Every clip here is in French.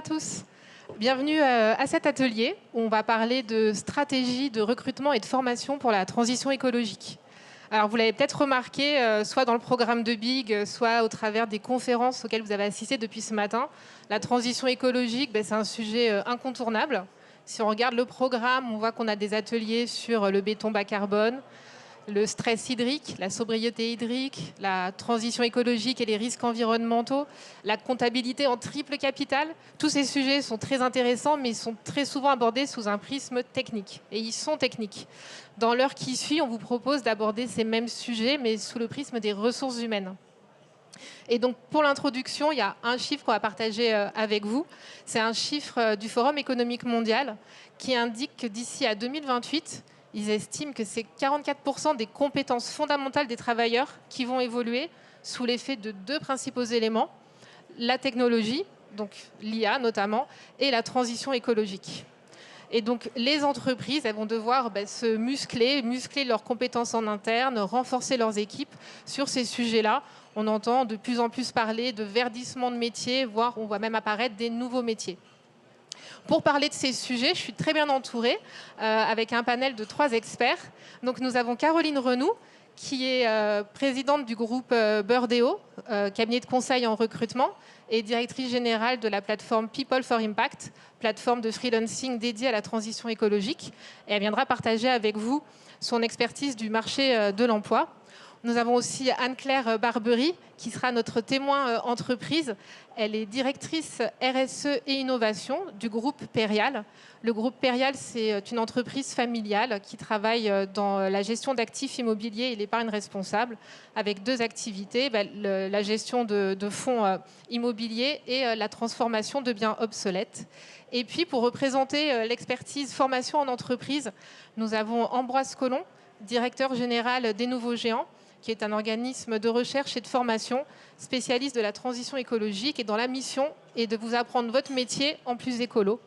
tous. Bienvenue à cet atelier où on va parler de stratégie de recrutement et de formation pour la transition écologique. Alors vous l'avez peut-être remarqué, soit dans le programme de BIG, soit au travers des conférences auxquelles vous avez assisté depuis ce matin, la transition écologique, c'est un sujet incontournable. Si on regarde le programme, on voit qu'on a des ateliers sur le béton bas carbone, le stress hydrique, la sobriété hydrique, la transition écologique et les risques environnementaux, la comptabilité en triple capital. Tous ces sujets sont très intéressants, mais ils sont très souvent abordés sous un prisme technique. Et ils sont techniques. Dans l'heure qui suit, on vous propose d'aborder ces mêmes sujets, mais sous le prisme des ressources humaines. Et donc, pour l'introduction, il y a un chiffre qu'on va partager avec vous. C'est un chiffre du Forum économique mondial qui indique que d'ici à 2028, ils estiment que c'est 44% des compétences fondamentales des travailleurs qui vont évoluer sous l'effet de deux principaux éléments, la technologie, donc l'IA notamment, et la transition écologique. Et donc, les entreprises, elles vont devoir se muscler leurs compétences en interne, renforcer leurs équipes sur ces sujets-là. On entend de plus en plus parler de verdissement de métiers, voire on voit même apparaître des nouveaux métiers. Pour parler de ces sujets, je suis très bien entourée avec un panel de 3 experts. Donc, nous avons Caroline Renoux, qui est présidente du groupe Burdeo, cabinet de conseil en recrutement, et directrice générale de la plateforme People for Impact, plateforme de freelancing dédiée à la transition écologique. Et elle viendra partager avec vous son expertise du marché de l'emploi. Nous avons aussi Anne-Claire Barbery, qui sera notre témoin entreprise. Elle est directrice RSE et innovation du groupe Perial. Le groupe Perial, c'est une entreprise familiale qui travaille dans la gestion d'actifs immobiliers et l'épargne responsable, avec 2 activités, la gestion de fonds immobiliers et la transformation de biens obsolètes. Et puis, pour représenter l'expertise formation en entreprise, nous avons Ambroise Collomb, directeur général des Nouveaux Géants, qui est un organisme de recherche et de formation spécialiste de la transition écologique et dont la mission est de vous apprendre votre métier en plus écolo.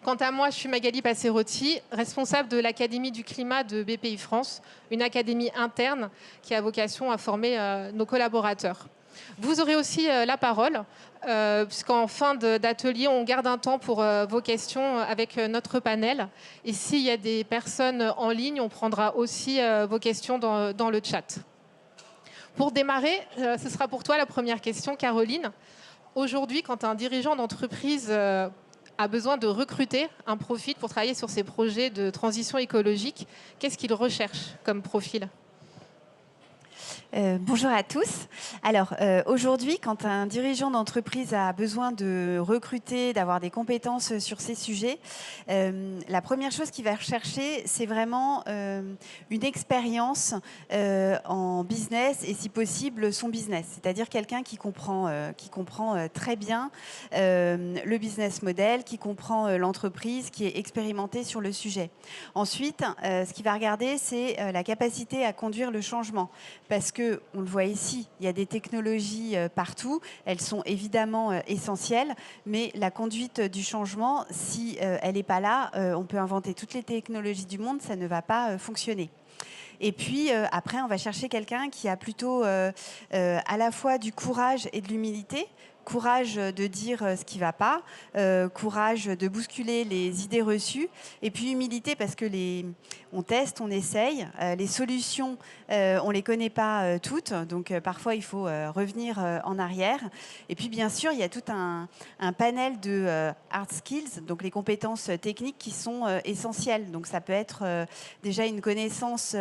Quant à moi, je suis Magali Passerotti, responsable de l'Académie du climat de BPI France, une académie interne qui a vocation à former nos collaborateurs. Vous aurez aussi la parole, puisqu'en fin d'atelier, on garde un temps pour vos questions avec notre panel. Et s'il y a des personnes en ligne, on prendra aussi vos questions dans le chat. Pour démarrer, ce sera pour toi la première question, Caroline. Aujourd'hui, quand un dirigeant d'entreprise a besoin de recruter un profil pour travailler sur ses projets de transition écologique, qu'est-ce qu'il recherche comme profil ? Bonjour à tous. Alors aujourd'hui, quand un dirigeant d'entreprise a besoin de recruter, d'avoir des compétences sur ces sujets, la première chose qu'il va rechercher, c'est vraiment une expérience en business et si possible son business. C'est-à-dire quelqu'un qui comprend très bien le business model, qui comprend l'entreprise, qui est expérimenté sur le sujet. Ensuite, ce qu'il va regarder, c'est la capacité à conduire le changement. Parce que, on le voit ici, il y a des technologies partout. Elles sont évidemment essentielles, mais la conduite du changement, si elle n'est pas là, on peut inventer toutes les technologies du monde, ça ne va pas fonctionner. Et puis, après, on va chercher quelqu'un qui a plutôt à la fois du courage et de l'humilité. Courage de dire ce qui ne va pas, courage de bousculer les idées reçues, et puis humilité parce que on teste, on essaye, les solutions, on ne les connaît pas toutes, donc parfois il faut revenir en arrière. Et puis bien sûr, il y a tout un panel de hard skills, donc les compétences techniques qui sont essentielles. Donc ça peut être déjà une connaissance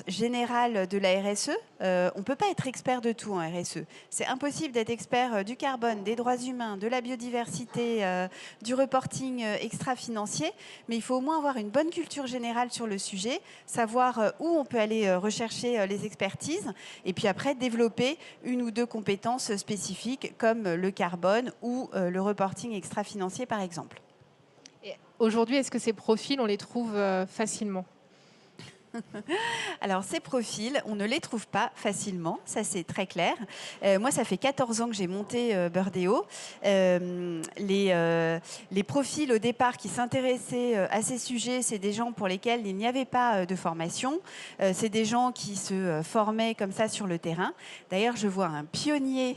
générale de la RSE. On ne peut pas être expert de tout en RSE. C'est impossible d'être expert du carbone, des droits humains, de la biodiversité, du reporting extra-financier, mais il faut au moins avoir une bonne culture générale sur le sujet, savoir où on peut aller rechercher les expertises, et puis après développer 1 ou 2 compétences spécifiques comme le carbone ou le reporting extra-financier par exemple. Aujourd'hui, est-ce que ces profils, on les trouve facilement ? Alors, ces profils, on ne les trouve pas facilement, ça c'est très clair. Moi, ça fait 14 ans que j'ai monté Birdeo. Les profils au départ qui s'intéressaient à ces sujets, c'est des gens pour lesquels il n'y avait pas de formation. C'est des gens qui se formaient comme ça sur le terrain. D'ailleurs, je vois un pionnier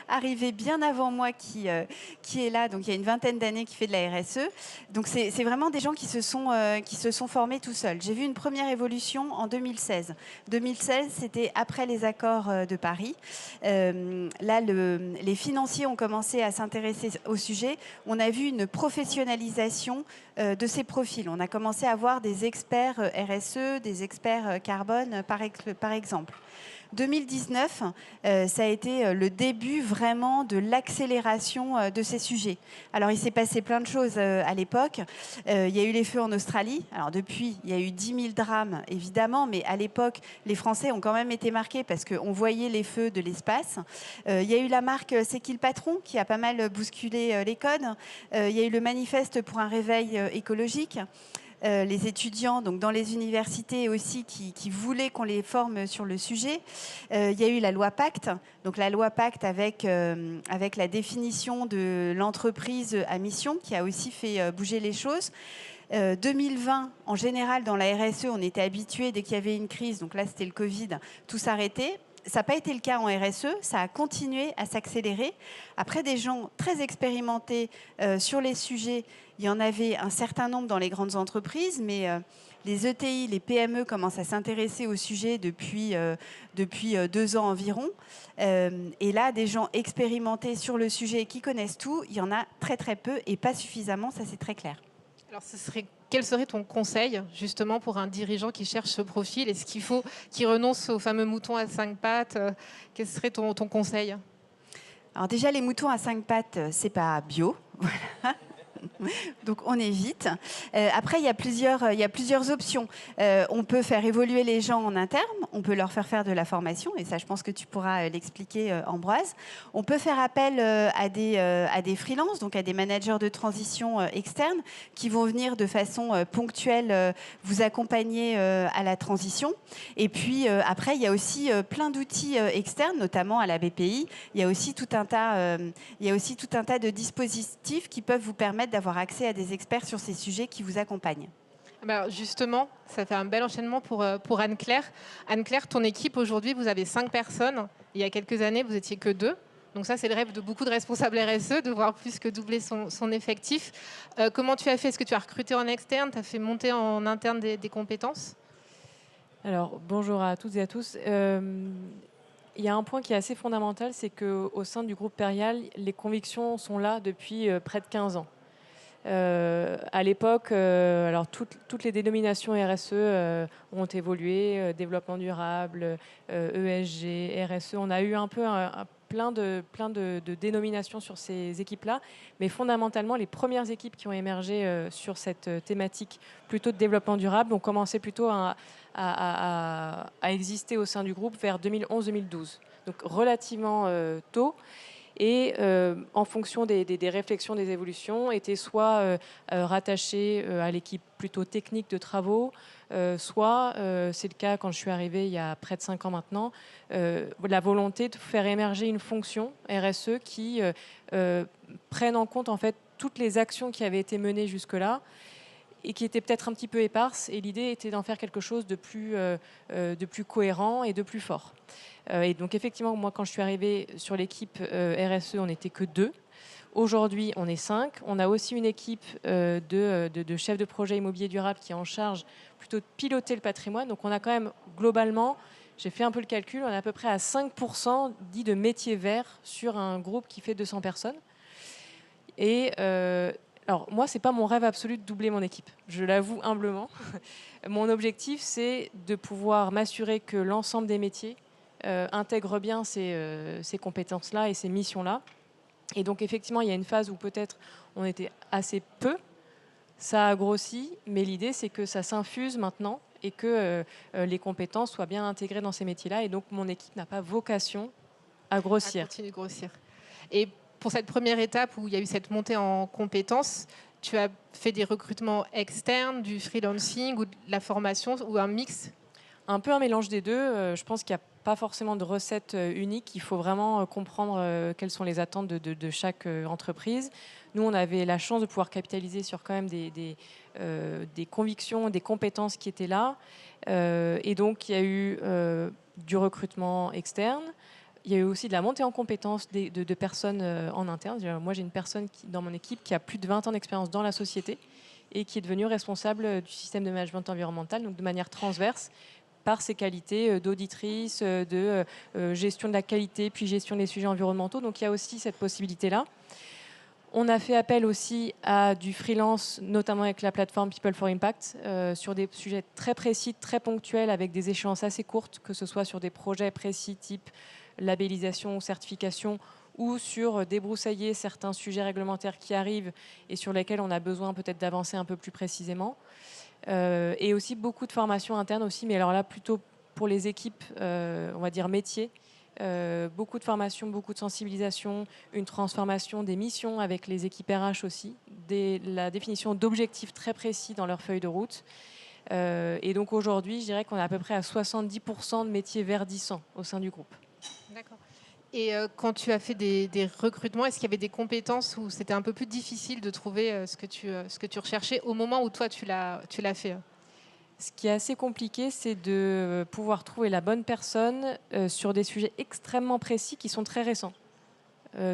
arrivé bien avant moi qui est là, donc il y a une vingtaine d'années, qui fait de la RSE. Donc c'est vraiment des gens qui se sont formés tout seuls. J'ai vu une première évolution en 2016. 2016, c'était après les accords de Paris. Là, les financiers ont commencé à s'intéresser au sujet. On a vu une professionnalisation de ces profils. On a commencé à avoir des experts RSE, des experts carbone, par exemple. 2019, ça a été le début vraiment de l'accélération de ces sujets. Alors, il s'est passé plein de choses à l'époque. Il y a eu les feux en Australie. Alors, depuis, il y a eu 10 000 drames, évidemment, mais à l'époque, les Français ont quand même été marqués parce qu'on voyait les feux de l'espace. Il y a eu la marque C'est qui le patron qui a pas mal bousculé les codes. Il y a eu le manifeste pour un réveil écologique. Les étudiants donc dans les universités aussi qui voulaient qu'on les forme sur le sujet. Il y a eu la loi Pacte, donc la loi Pacte avec la définition de l'entreprise à mission qui a aussi fait bouger les choses. 2020, en général, dans la RSE, on était habitué dès qu'il y avait une crise, donc là c'était le Covid, tout s'arrêtait. Ça n'a pas été le cas en RSE, ça a continué à s'accélérer. Après, des gens très expérimentés sur les sujets, il y en avait un certain nombre dans les grandes entreprises, mais les ETI, les PME commencent à s'intéresser au sujet depuis 2 ans environ. Et là, des gens expérimentés sur le sujet qui connaissent tout, il y en a très très peu et pas suffisamment, ça c'est très clair. Alors, quel serait ton conseil, justement, pour un dirigeant qui cherche ce profil? Est-ce qu'il faut qu'il renonce au fameux mouton à 5 pattes? Quel serait ton conseil? Alors déjà, les moutons à 5 pattes, c'est pas bio. Voilà. Donc on évite. Après, il y a plusieurs options. On peut faire évoluer les gens en interne, on peut leur faire de la formation, et ça je pense que tu pourras l'expliquer, Ambroise. On peut faire appel à des freelances, donc à des managers de transition externes qui vont venir de façon ponctuelle vous accompagner à la transition. Et puis après, il y a aussi plein d'outils externes, notamment à la BPI. Il y a aussi tout un tas de dispositifs qui peuvent vous permettre d'avoir accès à des experts sur ces sujets qui vous accompagnent. Alors justement, ça fait un bel enchaînement pour Anne-Claire. Anne-Claire, ton équipe aujourd'hui, vous avez 5 personnes. Il y a quelques années, vous étiez que 2. Donc ça, c'est le rêve de beaucoup de responsables RSE, de voir plus que doubler son effectif. Comment tu as fait? Est-ce que tu as recruté en externe? Tu as fait monter en interne des compétences? Alors, bonjour à toutes et à tous. Il y a un point qui est assez fondamental, c'est qu'au sein du groupe Perial, les convictions sont là depuis près de 15 ans. À l'époque, alors toutes les dénominations RSE ont évolué, développement durable, ESG, RSE. On a eu un peu plein de dénominations sur ces équipes-là, mais fondamentalement, les premières équipes qui ont émergé sur cette thématique plutôt de développement durable ont commencé plutôt à exister au sein du groupe vers 2011-2012, donc relativement tôt. Et en fonction des réflexions, des évolutions, étaient soit rattachés à l'équipe plutôt technique de travaux, soit, c'est le cas quand je suis arrivée il y a près de 5 ans maintenant, la volonté de faire émerger une fonction RSE qui prenne en compte en fait toutes les actions qui avaient été menées jusque-là et qui étaient peut-être un petit peu éparses. Et l'idée était d'en faire quelque chose de plus cohérent et de plus fort. Et donc effectivement, moi quand je suis arrivée sur l'équipe RSE, on n'était que 2. Aujourd'hui, on est 5. On a aussi une équipe de chefs de projet immobilier durable qui est en charge plutôt de piloter le patrimoine. Donc on a quand même globalement, j'ai fait un peu le calcul, on est à peu près à 5% dit de métiers verts sur un groupe qui fait 200 personnes. Et alors moi, c'est pas mon rêve absolu de doubler mon équipe, je l'avoue humblement. Mon objectif, c'est de pouvoir m'assurer que l'ensemble des métiers intègrent bien ces compétences-là et ces missions-là. Et donc effectivement, il y a une phase où peut-être on était assez peu, ça a grossi, mais l'idée c'est que ça s'infuse maintenant et que les compétences soient bien intégrées dans ces métiers-là. Et donc mon équipe n'a pas vocation à grossir. À continuer de grossir. Et pour cette première étape où il y a eu cette montée en compétences, tu as fait des recrutements externes, du freelancing ou de la formation ou un mix? Un peu un mélange des deux. Je pense qu'il n'y a pas forcément de recette unique. Il faut vraiment comprendre quelles sont les attentes de chaque entreprise. Nous, on avait la chance de pouvoir capitaliser sur quand même des convictions, des compétences qui étaient là. Et donc, il y a eu du recrutement externe. Il y a eu aussi de la montée en compétences de personnes en interne. Moi, j'ai une personne dans mon équipe qui a plus de 20 ans d'expérience dans la société et qui est devenue responsable du système de management environnemental, donc de manière transverse, par ses qualités d'auditrice, de gestion de la qualité, puis gestion des sujets environnementaux. Donc il y a aussi cette possibilité-là. On a fait appel aussi à du freelance, notamment avec la plateforme People for Impact, sur des sujets très précis, très ponctuels, avec des échéances assez courtes, que ce soit sur des projets précis type labellisation ou certification, ou sur débroussailler certains sujets réglementaires qui arrivent et sur lesquels on a besoin peut-être d'avancer un peu plus précisément. Et aussi beaucoup de formations internes aussi, mais alors là plutôt pour les équipes, on va dire métiers. Beaucoup de formations, beaucoup de sensibilisation, une transformation des missions avec les équipes RH aussi, la définition d'objectifs très précis dans leur feuille de route. Et donc aujourd'hui, je dirais qu'on est à peu près à 70% de métiers verdissants au sein du groupe. D'accord. Et quand tu as fait des recrutements, est-ce qu'il y avait des compétences où c'était un peu plus difficile de trouver ce que tu recherchais au moment où toi tu l'as fait? Ce qui est assez compliqué, c'est de pouvoir trouver la bonne personne sur des sujets extrêmement précis qui sont très récents.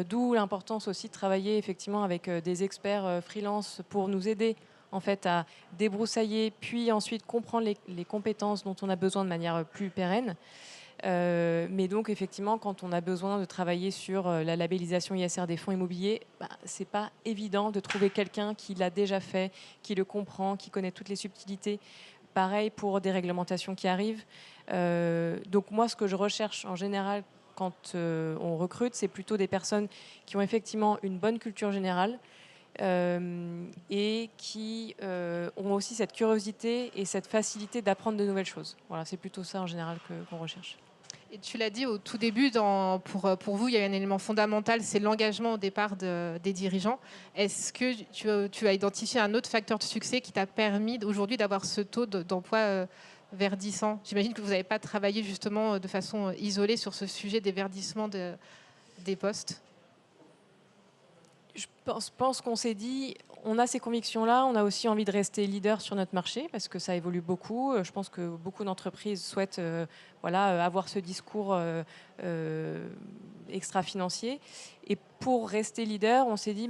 D'où l'importance aussi de travailler effectivement avec des experts freelance pour nous aider en fait à débroussailler, puis ensuite comprendre les compétences dont on a besoin de manière plus pérenne. Mais donc effectivement, quand on a besoin de travailler sur la labellisation ISR des fonds immobiliers, c'est pas évident de trouver quelqu'un qui l'a déjà fait, qui le comprend, qui connaît toutes les subtilités. Pareil pour des réglementations qui arrivent. Donc moi, ce que je recherche en général quand on recrute, c'est plutôt des personnes qui ont effectivement une bonne culture générale et qui ont aussi cette curiosité et cette facilité d'apprendre de nouvelles choses. Voilà, c'est plutôt ça en général qu'on recherche. Et tu l'as dit au tout début, pour vous, il y a un élément fondamental, c'est l'engagement au départ des dirigeants. Est-ce que tu as identifié un autre facteur de succès qui t'a permis aujourd'hui d'avoir ce taux d'emploi verdissant? J'imagine que vous n'avez pas travaillé justement de façon isolée sur ce sujet des verdissements des postes. Je pense qu'on s'est dit, on a ces convictions-là, on a aussi envie de rester leader sur notre marché parce que ça évolue beaucoup. Je pense que beaucoup d'entreprises souhaitent avoir ce discours extra-financier. Et pour rester leader, on s'est dit,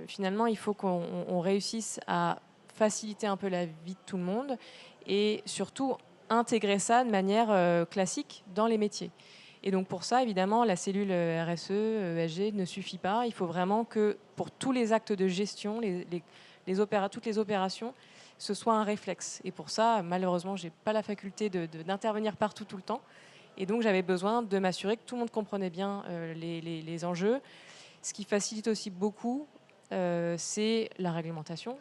finalement, il faut qu'on réussisse à faciliter un peu la vie de tout le monde et surtout intégrer ça de manière classique dans les métiers. Et donc pour ça, évidemment, la cellule RSE, ESG ne suffit pas. Il faut vraiment que pour tous les actes de gestion, toutes les opérations, ce soit un réflexe. Et pour ça, malheureusement, je n'ai pas la faculté d'intervenir partout tout le temps. Et donc j'avais besoin de m'assurer que tout le monde comprenait bien les enjeux. Ce qui facilite aussi beaucoup, c'est la réglementation.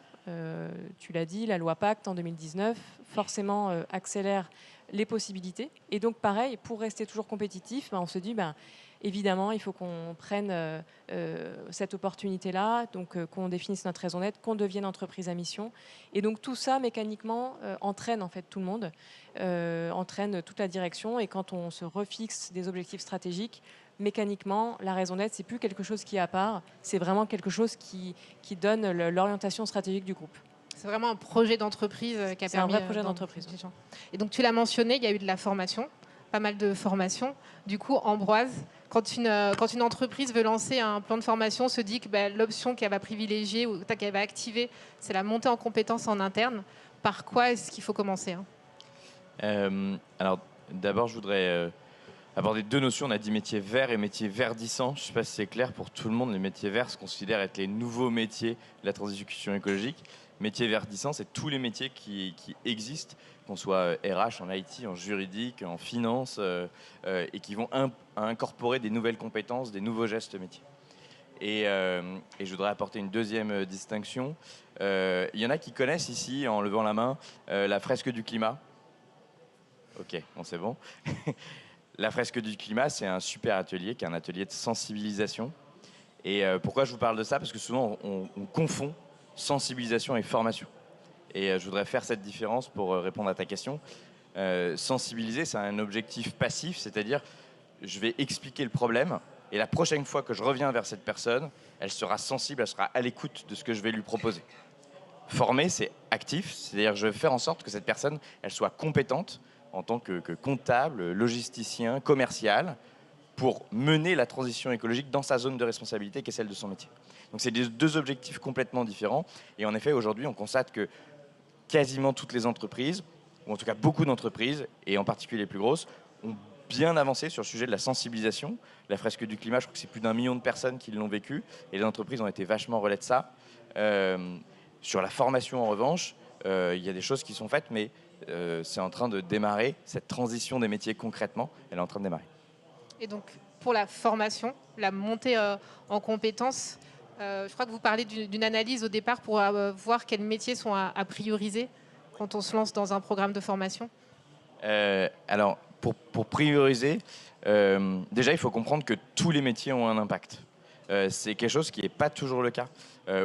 Tu l'as dit, la loi Pacte en 2019, forcément accélère les possibilités. Et donc, pareil, pour rester toujours compétitif, on se dit, évidemment, il faut qu'on prenne cette opportunité-là, donc qu'on définisse notre raison d'être, qu'on devienne entreprise à mission. Et donc, tout ça, mécaniquement, entraîne en fait tout le monde, entraîne toute la direction. Et quand on se refixe des objectifs stratégiques, mécaniquement, la raison d'être, c'est plus quelque chose qui est à part, c'est vraiment quelque chose qui donne l'orientation stratégique du groupe. C'est vraiment un projet d'entreprise qui a permis... C'est un vrai projet d'entreprise. Et donc, tu l'as mentionné, il y a eu de la formation, pas mal de formation. Du coup, Ambroise, quand une entreprise veut lancer un plan de formation, se dit que l'option qu'elle va privilégier ou qu'elle va activer, c'est la montée en compétences en interne. Par quoi est-ce qu'il faut commencer Alors, d'abord, je voudrais aborder deux notions. On a dit métier vert et métier verdissant. Je ne sais pas si c'est clair pour tout le monde. Les métiers verts se considèrent être les nouveaux métiers de la transition écologique. Métier verdissant, c'est tous les métiers qui existent, qu'on soit RH, en IT, en juridique, en finance, et qui vont incorporer des nouvelles compétences, des nouveaux gestes métiers. Et je voudrais apporter une deuxième distinction. Il y en a qui connaissent ici, en levant la main, la fresque du climat. Ok, bon, c'est bon. La fresque du climat, c'est un super atelier, qui est un atelier de sensibilisation. Et pourquoi je vous parle de ça? Parce que souvent, on confond sensibilisation et formation. Et je voudrais faire cette différence pour répondre à ta question. Sensibiliser, c'est un objectif passif, c'est-à-dire je vais expliquer le problème et la prochaine fois que je reviens vers cette personne, elle sera sensible, elle sera à l'écoute de ce que je vais lui proposer. Former, c'est actif, c'est-à-dire je vais faire en sorte que cette personne, elle soit compétente en tant que comptable, logisticien, commercial, pour mener la transition écologique dans sa zone de responsabilité qui est celle de son métier. Donc c'est deux objectifs complètement différents. Et en effet, aujourd'hui, on constate que quasiment toutes les entreprises, ou en tout cas beaucoup d'entreprises, et en particulier les plus grosses, ont bien avancé sur le sujet de la sensibilisation. La fresque du climat, je crois que c'est plus d'1 million de personnes qui l'ont vécu, et les entreprises ont été vachement relais de ça. Sur la formation, en revanche, il y a des choses qui sont faites, mais c'est en train de démarrer. Cette transition des métiers, concrètement, elle est en train de démarrer. Et donc, pour la formation, la montée en compétences, je crois que vous parlez d'une analyse au départ pour voir quels métiers sont à prioriser quand on se lance dans un programme de formation. Alors, pour prioriser, déjà, il faut comprendre que tous les métiers ont un impact. C'est quelque chose qui n'est pas toujours le cas.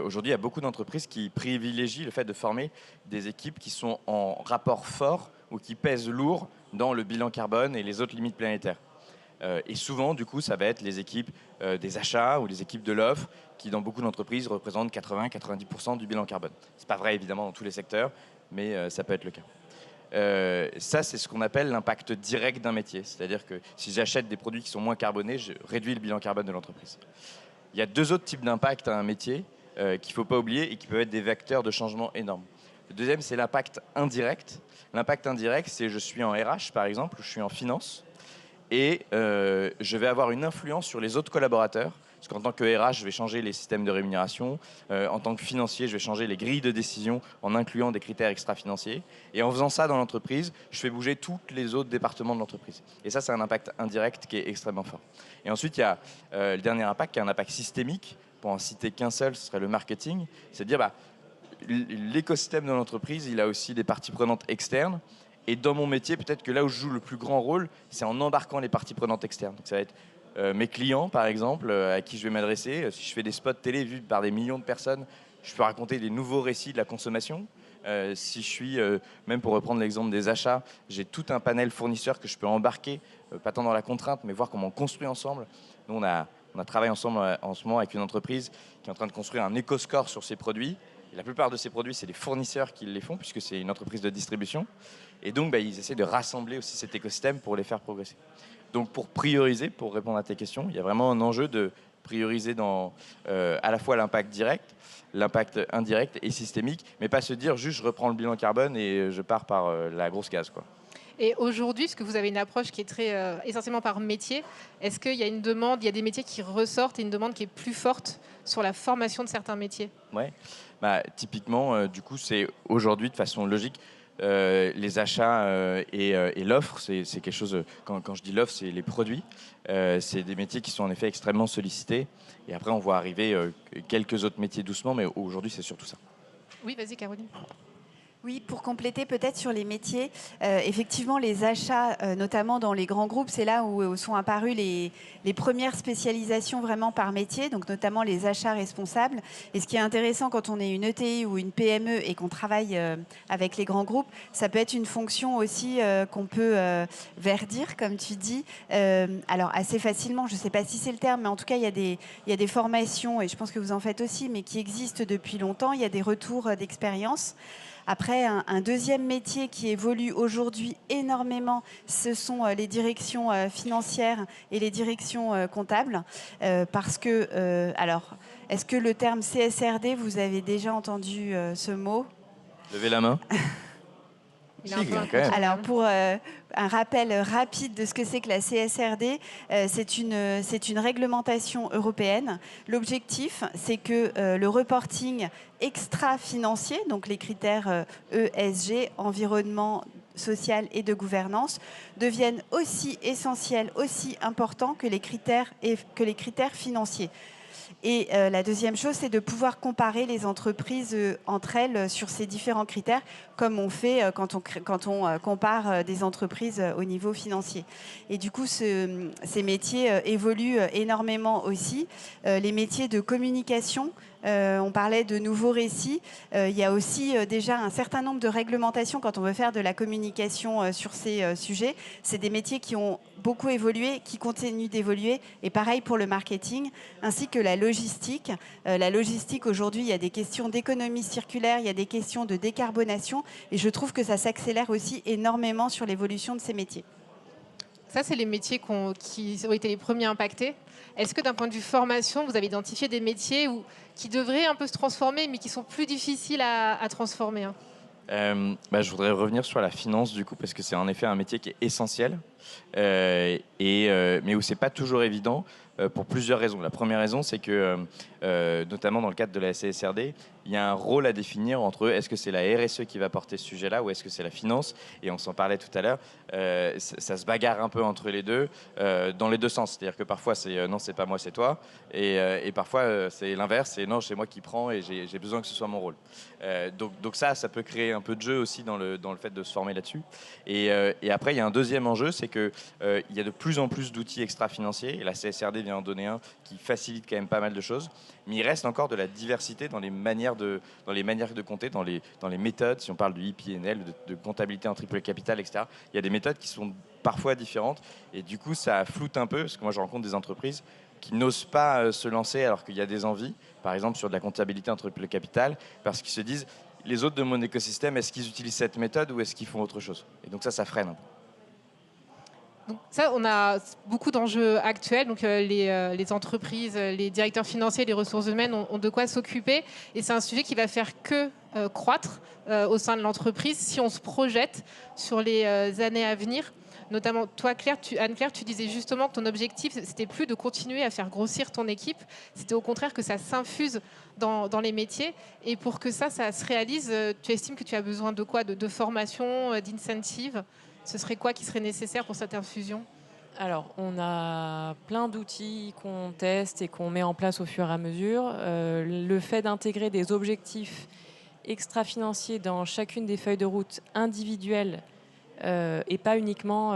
Aujourd'hui, il y a beaucoup d'entreprises qui privilégient le fait de former des équipes qui sont en rapport fort ou qui pèsent lourd dans le bilan carbone et les autres limites planétaires. Et souvent, du coup, ça va être les équipes des achats ou les équipes de l'offre qui, dans beaucoup d'entreprises, représentent 80-90% du bilan carbone. Ce n'est pas vrai, évidemment, dans tous les secteurs, mais ça peut être le cas. Ça, c'est ce qu'on appelle l'impact direct d'un métier. C'est-à-dire que si j'achète des produits qui sont moins carbonés, je réduis le bilan carbone de l'entreprise. Il y a 2 autres types d'impact à un métier qu'il ne faut pas oublier et qui peuvent être des vecteurs de changement énormes. Le deuxième, c'est l'impact indirect. L'impact indirect, c'est je suis en RH, par exemple, ou je suis en finance, et je vais avoir une influence sur les autres collaborateurs. Parce qu'en tant que RH, je vais changer les systèmes de rémunération. En tant que financier, je vais changer les grilles de décision en incluant des critères extra-financiers. Et en faisant ça dans l'entreprise, je fais bouger tous les autres départements de l'entreprise. Et ça, c'est un impact indirect qui est extrêmement fort. Et ensuite, il y a le dernier impact qui est un impact systémique. Pour en citer qu'un seul, ce serait le marketing. C'est de dire, l'écosystème de l'entreprise, il a aussi des parties prenantes externes. Et dans mon métier, peut-être que là où je joue le plus grand rôle, c'est en embarquant les parties prenantes externes. Donc ça va être mes clients, par exemple, à qui je vais m'adresser. Si je fais des spots télé vus par des millions de personnes, je peux raconter des nouveaux récits de la consommation. Si je suis, même pour reprendre l'exemple des achats, j'ai tout un panel fournisseurs que je peux embarquer, pas tant dans la contrainte, mais voir comment on construit ensemble. Nous, on a travaillé ensemble en ce moment avec une entreprise qui est en train de construire un éco-score sur ses produits. Et la plupart de ces produits, c'est les fournisseurs qui les font, puisque c'est une entreprise de distribution. Et donc, ils essaient de rassembler aussi cet écosystème pour les faire progresser. Donc, pour prioriser, pour répondre à tes questions, il y a vraiment un enjeu de prioriser dans à la fois l'impact direct, l'impact indirect et systémique, mais pas se dire juste je reprends le bilan carbone et je pars par la grosse case, quoi. Et aujourd'hui, parce que vous avez une approche qui est très essentiellement par métier, est-ce qu'il y a une demande, il y a des métiers qui ressortent et une demande qui est plus forte sur la formation de certains métiers? Ouais. Typiquement, du coup, c'est aujourd'hui de façon logique. Les achats et l'offre, c'est quelque chose, quand je dis l'offre, c'est les produits. C'est des métiers qui sont en effet extrêmement sollicités. Et après, on voit arriver quelques autres métiers doucement, mais aujourd'hui, c'est surtout ça. Oui, vas-y, Caroline. Oui, pour compléter peut-être sur les métiers, effectivement les achats, notamment dans les grands groupes, c'est là où sont apparues les premières spécialisations vraiment par métier, donc notamment les achats responsables. Et ce qui est intéressant quand on est une ETI ou une PME et qu'on travaille avec les grands groupes, ça peut être une fonction aussi qu'on peut verdir, comme tu dis, alors assez facilement, je ne sais pas si c'est le terme, mais en tout cas il y a des formations, et je pense que vous en faites aussi, mais qui existent depuis longtemps, il y a des retours d'expérience. Après, un deuxième métier qui évolue aujourd'hui énormément, ce sont les directions financières et les directions comptables. Parce que, alors, est-ce que le terme CSRD, vous avez déjà entendu ce mot? Levez la main. Alors, pour un rappel rapide de ce que c'est que la CSRD, c'est une réglementation européenne. L'objectif, c'est que le reporting extra-financier, donc les critères ESG, environnement, social et de gouvernance, deviennent aussi essentiels, aussi importants que les critères financiers. Et la deuxième chose, c'est de pouvoir comparer les entreprises entre elles sur ces différents critères, comme on fait quand on compare des entreprises au niveau financier. Et du coup, ces métiers évoluent énormément aussi. Les métiers de communication on parlait de nouveaux récits. Il y a aussi déjà un certain nombre de réglementations quand on veut faire de la communication sur ces sujets. C'est des métiers qui ont beaucoup évolué, qui continuent d'évoluer, et pareil pour le marketing, ainsi que la logistique. La logistique, aujourd'hui, il y a des questions d'économie circulaire, il y a des questions de décarbonation, et je trouve que ça s'accélère aussi énormément sur l'évolution de ces métiers. Ça, c'est les métiers qui ont été les premiers impactés. Est-ce que d'un point de vue formation, vous avez identifié des métiers qui devraient un peu se transformer, mais qui sont plus difficiles à transformer, hein? Je voudrais revenir sur la finance, du coup, parce que c'est en effet un métier qui est essentiel, mais où c'est pas toujours évident, pour plusieurs raisons. La première raison, c'est que, notamment dans le cadre de la CSRD, il y a un rôle à définir entre est-ce que c'est la RSE qui va porter ce sujet-là ou est-ce que c'est la finance. Et on s'en parlait tout à l'heure, ça se bagarre un peu entre les deux, dans les deux sens. C'est-à-dire que parfois c'est non, c'est pas moi, c'est toi, et parfois c'est l'inverse, c'est non, c'est moi qui prends et j'ai besoin que ce soit mon rôle. Donc ça peut créer un peu de jeu aussi dans le fait de se former là-dessus. Et après, il y a un deuxième enjeu, c'est que il y a de plus en plus d'outils extra-financiers, et la CSRD vient en donner un qui facilite quand même pas mal de choses, mais il reste encore de la diversité dans les manières de compter, dans les méthodes. Si on parle du IPNL, de comptabilité en triple capital, etc., il y a des méthodes qui sont parfois différentes, et du coup ça floute un peu, parce que moi je rencontre des entreprises qui n'osent pas se lancer alors qu'il y a des envies, par exemple sur de la comptabilité en triple capital, parce qu'ils se disent, les autres de mon écosystème, est-ce qu'ils utilisent cette méthode ou est-ce qu'ils font autre chose? Et donc ça freine un peu. Donc ça, on a beaucoup d'enjeux actuels. Donc les entreprises, les directeurs financiers, les ressources humaines ont de quoi s'occuper. Et c'est un sujet qui va faire que croître au sein de l'entreprise si on se projette sur les années à venir. Notamment, toi, Anne-Claire, tu disais justement que ton objectif, c'était plus de continuer à faire grossir ton équipe. C'était au contraire que ça s'infuse dans les métiers. Et pour que ça se réalise, tu estimes que tu as besoin de quoi? De formation, d'incentives? Ce serait quoi qui serait nécessaire pour cette infusion? Alors, on a plein d'outils qu'on teste et qu'on met en place au fur et à mesure. Le fait d'intégrer des objectifs extra-financiers dans chacune des feuilles de route individuelles et pas uniquement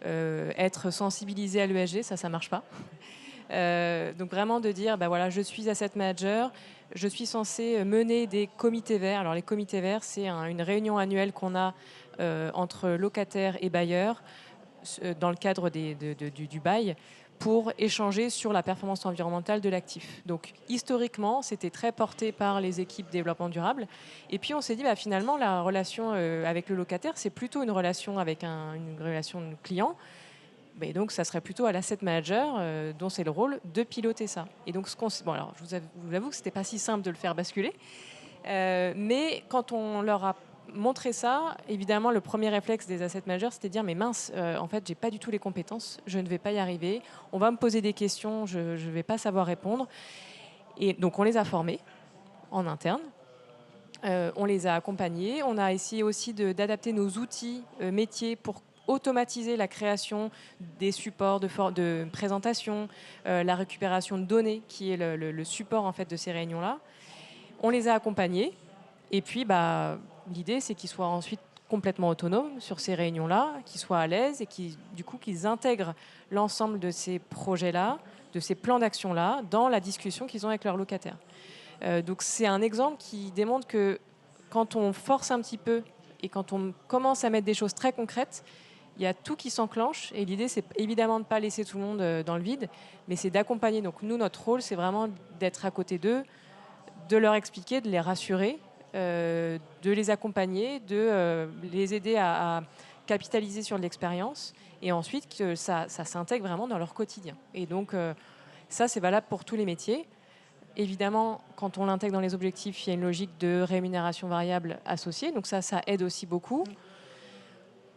être sensibilisé à l'ESG, ça marche pas. Donc vraiment de dire, voilà, je suis asset manager, je suis censé mener des comités verts. Alors les comités verts, c'est une réunion annuelle qu'on a entre locataires et bailleurs dans le cadre du bail pour échanger sur la performance environnementale de l'actif. Donc historiquement, c'était très porté par les équipes développement durable. Et puis on s'est dit, finalement, la relation avec le locataire, c'est plutôt une relation avec une relation de client. Et donc, ça serait plutôt à l'asset manager, dont c'est le rôle, de piloter ça. Et donc, alors, je vous avoue que ce n'était pas si simple de le faire basculer. Mais quand on leur a montré ça, évidemment, le premier réflexe des asset managers, c'était de dire, mais mince, en fait, j'ai pas du tout les compétences, je ne vais pas y arriver, on va me poser des questions, je ne vais pas savoir répondre. Et donc, on les a formés en interne. On les a accompagnés. On a essayé aussi d'adapter nos outils métiers pour automatiser la création des supports de présentation, la récupération de données, qui est le support en fait de ces réunions-là. On les a accompagnés. Et puis, l'idée, c'est qu'ils soient ensuite complètement autonomes sur ces réunions-là, qu'ils soient à l'aise et qu'ils intègrent l'ensemble de ces projets-là, de ces plans d'action-là, dans la discussion qu'ils ont avec leurs locataires. Donc, c'est un exemple qui démontre que quand on force un petit peu et quand on commence à mettre des choses très concrètes, il y a tout qui s'enclenche. Et l'idée, c'est évidemment de ne pas laisser tout le monde dans le vide, mais c'est d'accompagner. Donc, nous, notre rôle, c'est vraiment d'être à côté d'eux, de leur expliquer, de les rassurer, de les accompagner, de les aider à capitaliser sur l'expérience et ensuite que ça s'intègre vraiment dans leur quotidien. Et donc, ça, c'est valable pour tous les métiers. Évidemment, quand on l'intègre dans les objectifs, il y a une logique de rémunération variable associée. Donc ça aide aussi beaucoup.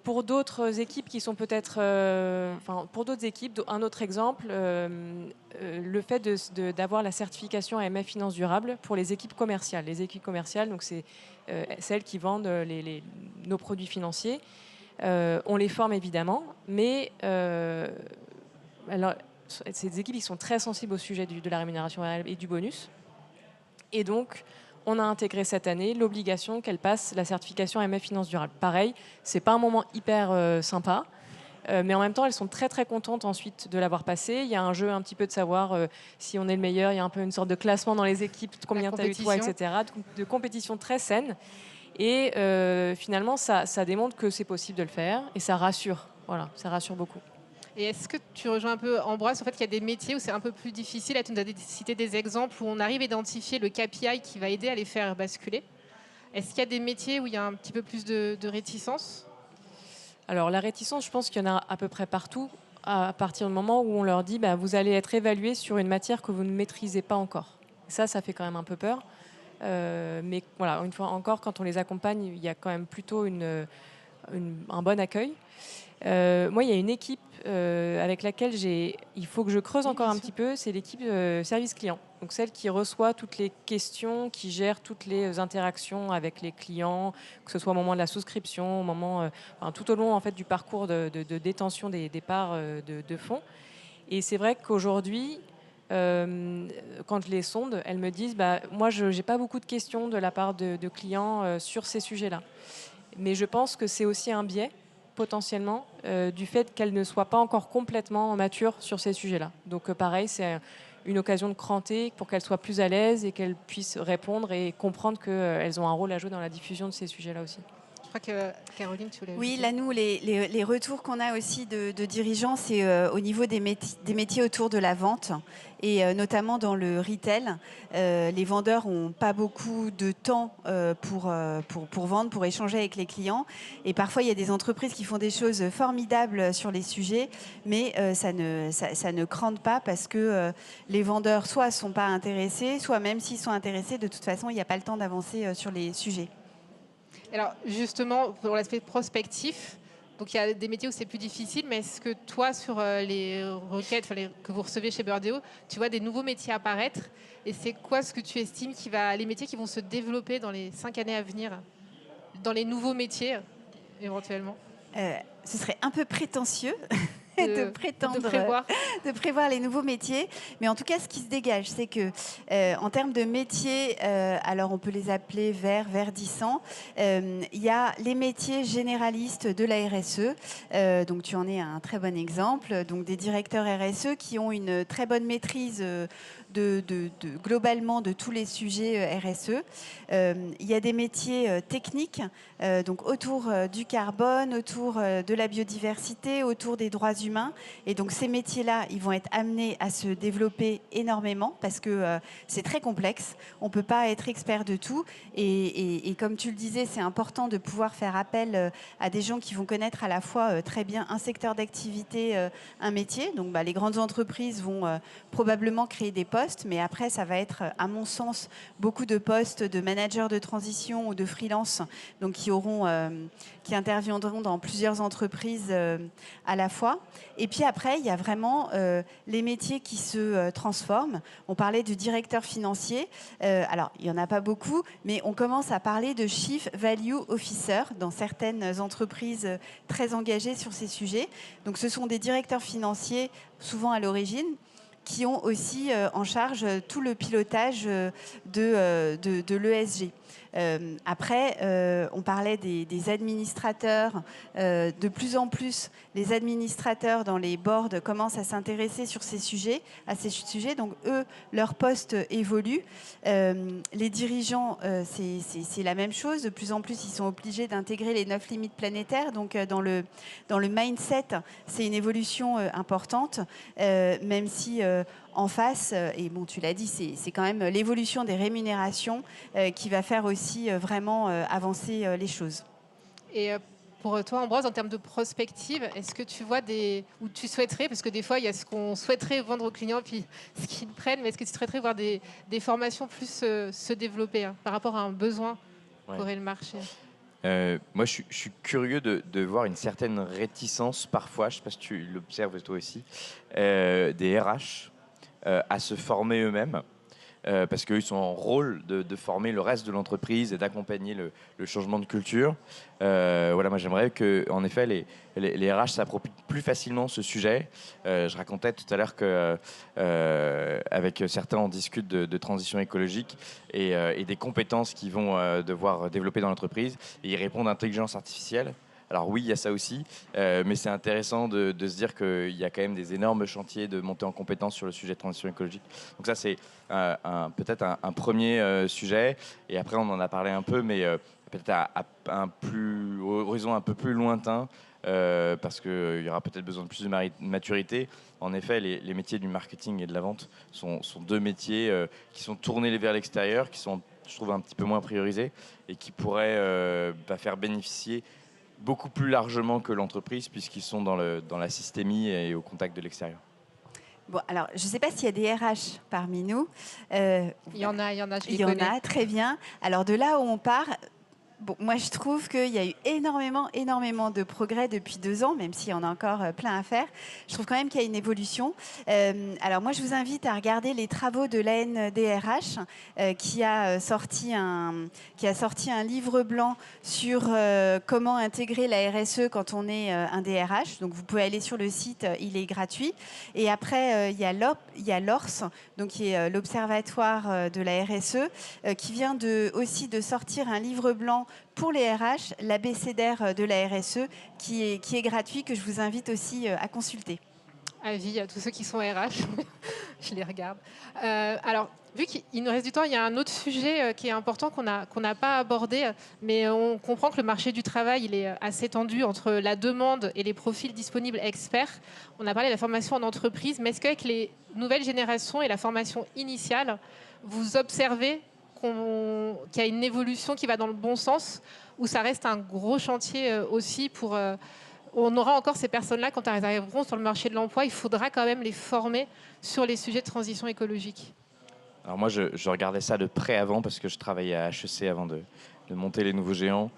Pour d'autres équipes qui sont peut-être... pour d'autres équipes, un autre exemple, le fait d'avoir la certification AMF Finance Durable pour les équipes commerciales. Les équipes commerciales, donc c'est celles qui vendent nos produits financiers. On les forme évidemment, mais ces équipes, ils sont très sensibles au sujet de la rémunération variable et du bonus. Et donc, on a intégré cette année l'obligation qu'elles passent la certification AMF Finance Durable. Pareil, c'est pas un moment hyper sympa, Mais en même temps, elles sont très très contentes ensuite de l'avoir passé. Il y a un jeu un petit peu de savoir si on est le meilleur. Il y a un peu une sorte de classement dans les équipes, combien tu as eu toi, etc. De compétition très saine. Et finalement, ça démontre que c'est possible de le faire et ça rassure. Voilà, ça rassure beaucoup. Et est-ce que tu rejoins un peu Ambroise, en fait, qu'il y a des métiers où c'est un peu plus difficile? Tu nous as cité des exemples où on arrive à identifier le KPI qui va aider à les faire basculer. Est-ce qu'il y a des métiers où il y a un petit peu plus de réticence? Alors la réticence, je pense qu'il y en a à peu près partout, à partir du moment où on leur dit vous allez être évalué sur une matière que vous ne maîtrisez pas encore. Ça fait quand même un peu peur. Mais voilà, une fois encore, quand on les accompagne, il y a quand même plutôt un bon accueil. Moi, il y a une équipe avec laquelle il faut que je creuse encore un petit peu, c'est l'équipe service client. Donc celle qui reçoit toutes les questions, qui gère toutes les interactions avec les clients, que ce soit au moment de la souscription, au moment, tout au long en fait, du parcours de détention des parts de fonds. Et c'est vrai qu'aujourd'hui, quand je les sonde, elles me disent moi, je n'ai pas beaucoup de questions de la part de clients sur ces sujets-là. Mais je pense que c'est aussi un biais potentiellement du fait qu'elle ne soit pas encore complètement mature sur ces sujets-là. Donc pareil, c'est une occasion de cranter pour qu'elles soient plus à l'aise et qu'elles puissent répondre et comprendre qu'elles ont un rôle à jouer dans la diffusion de ces sujets-là aussi. Je crois que Caroline, tu voulais... Oui, là, nous, les retours qu'on a aussi de dirigeants, c'est au niveau des métiers autour de la vente et notamment dans le retail. Les vendeurs n'ont pas beaucoup de temps pour vendre, pour échanger avec les clients. Et parfois, il y a des entreprises qui font des choses formidables sur les sujets, mais ça ne crante pas parce que les vendeurs, soit ne sont pas intéressés, soit même s'ils sont intéressés, de toute façon, il n'y a pas le temps d'avancer sur les sujets. Alors justement, pour l'aspect prospectif, donc il y a des métiers où c'est plus difficile, mais est-ce que toi, sur les requêtes que vous recevez chez Birdeo, tu vois des nouveaux métiers apparaître? Et c'est quoi ce que tu estimes les métiers qui vont se développer dans les 5 années à venir, dans les nouveaux métiers éventuellement? Ce serait un peu prétentieux de prévoir les nouveaux métiers. Mais en tout cas, ce qui se dégage, c'est que en termes de métiers, alors on peut les appeler verdissants, il y a les métiers généralistes de la RSE. Donc tu en es un très bon exemple. Donc des directeurs RSE qui ont une très bonne maîtrise globalement de tous les sujets RSE. Il y a des métiers techniques, donc autour du carbone, autour de la biodiversité, autour des droits humains. Et donc ces métiers-là, ils vont être amenés à se développer énormément parce que c'est très complexe. On ne peut pas être expert de tout. Et comme tu le disais, c'est important de pouvoir faire appel à des gens qui vont connaître à la fois très bien un secteur d'activité, un métier. Donc les grandes entreprises vont probablement créer des postes, mais après, ça va être, à mon sens, beaucoup de postes de managers de transition ou de freelance, donc qui interviendront dans plusieurs entreprises à la fois. Et puis après, il y a vraiment les métiers qui se transforment. On parlait du directeur financier. Alors, il n'y en a pas beaucoup, mais on commence à parler de Chief Value Officer dans certaines entreprises très engagées sur ces sujets. Donc, ce sont des directeurs financiers, souvent à l'origine, qui ont aussi en charge tout le pilotage de l'ESG. Après, on parlait des administrateurs. De plus en plus, les administrateurs dans les boards commencent à s'intéresser à ces sujets. Donc, eux, leur poste évolue. Les dirigeants, c'est la même chose. De plus en plus, ils sont obligés d'intégrer les 9 limites planétaires. Donc, dans le mindset, c'est une évolution importante, même si en face, et bon, tu l'as dit, c'est quand même l'évolution des rémunérations qui va faire aussi vraiment avancer les choses. Et pour toi, Ambroise, en termes de prospective, est-ce que tu vois ou tu souhaiterais, parce que des fois, il y a ce qu'on souhaiterait vendre aux clients, puis ce qu'ils prennent, mais est-ce que tu souhaiterais voir des formations plus se développer par rapport à un besoin qu'aurait le marché? Moi, je suis curieux de voir une certaine réticence parfois, je ne sais pas si tu l'observes toi aussi, des RH à se former eux-mêmes. Parce qu'ils sont en rôle de former le reste de l'entreprise et d'accompagner le changement de culture. Moi j'aimerais que, en effet, les RH s'approprient plus facilement ce sujet. Je racontais tout à l'heure que avec certains on discute de transition écologique et des compétences qu'ils vont devoir développer dans l'entreprise. Et ils répondent à l'intelligence artificielle. Alors oui, il y a ça aussi, mais c'est intéressant de se dire qu'il y a quand même des énormes chantiers de montée en compétences sur le sujet de transition écologique. Donc ça, c'est peut-être un premier sujet. Et après, on en a parlé un peu, mais peut-être à un horizon un peu plus lointain, parce qu'il y aura peut-être besoin de plus de maturité. En effet, les métiers du marketing et de la vente sont deux métiers qui sont tournés vers l'extérieur, qui sont, je trouve, un petit peu moins priorisés et qui pourraient faire bénéficier beaucoup plus largement que l'entreprise, puisqu'ils sont dans la systémie et au contact de l'extérieur. Bon, alors, je ne sais pas s'il y a des RH parmi nous. Il y en a, je les connais. Il y en a, très bien. Alors, de là où on part... Bon, moi, je trouve qu'il y a eu énormément de progrès depuis 2 ans, même s'il y en a encore plein à faire. Je trouve quand même qu'il y a une évolution. Alors, moi, je vous invite à regarder les travaux de l'ANDRH, qui a sorti un livre blanc sur comment intégrer la RSE quand on est un DRH. Donc, vous pouvez aller sur le site, il est gratuit. Et après, il y a l'ORS, donc qui est l'Observatoire de la RSE, qui vient aussi de sortir un livre blanc pour les RH, l'abécédaire de la RSE, qui est gratuit, que je vous invite aussi à consulter. Avis à tous ceux qui sont RH, je les regarde. Alors, vu qu'il nous reste du temps, il y a un autre sujet qui est important qu'on n'a pas abordé, mais on comprend que le marché du travail il est assez tendu entre la demande et les profils disponibles experts. On a parlé de la formation en entreprise, mais est-ce qu'avec les nouvelles générations et la formation initiale, vous observez qu'il y a une évolution qui va dans le bon sens, ou ça reste un gros chantier aussi pour... on aura encore ces personnes-là, quand elles arriveront sur le marché de l'emploi, il faudra quand même les former sur les sujets de transition écologique. Alors moi, je regardais ça de près avant, parce que je travaillais à HEC avant de monter les nouveaux géants.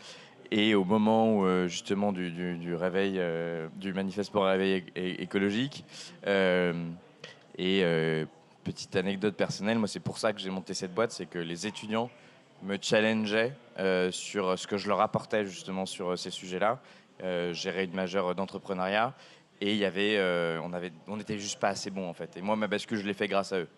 Et au moment où, justement du réveil, du manifeste pour un réveil écologique, petite anecdote personnelle, moi c'est pour ça que j'ai monté cette boîte, c'est que les étudiants me challengeaient sur ce que je leur apportais justement sur ces sujets-là. Gérer une majeure d'entrepreneuriat, et il y avait, on n'était juste pas assez bon en fait. Et moi, ma bascule, je l'ai fait grâce à eux.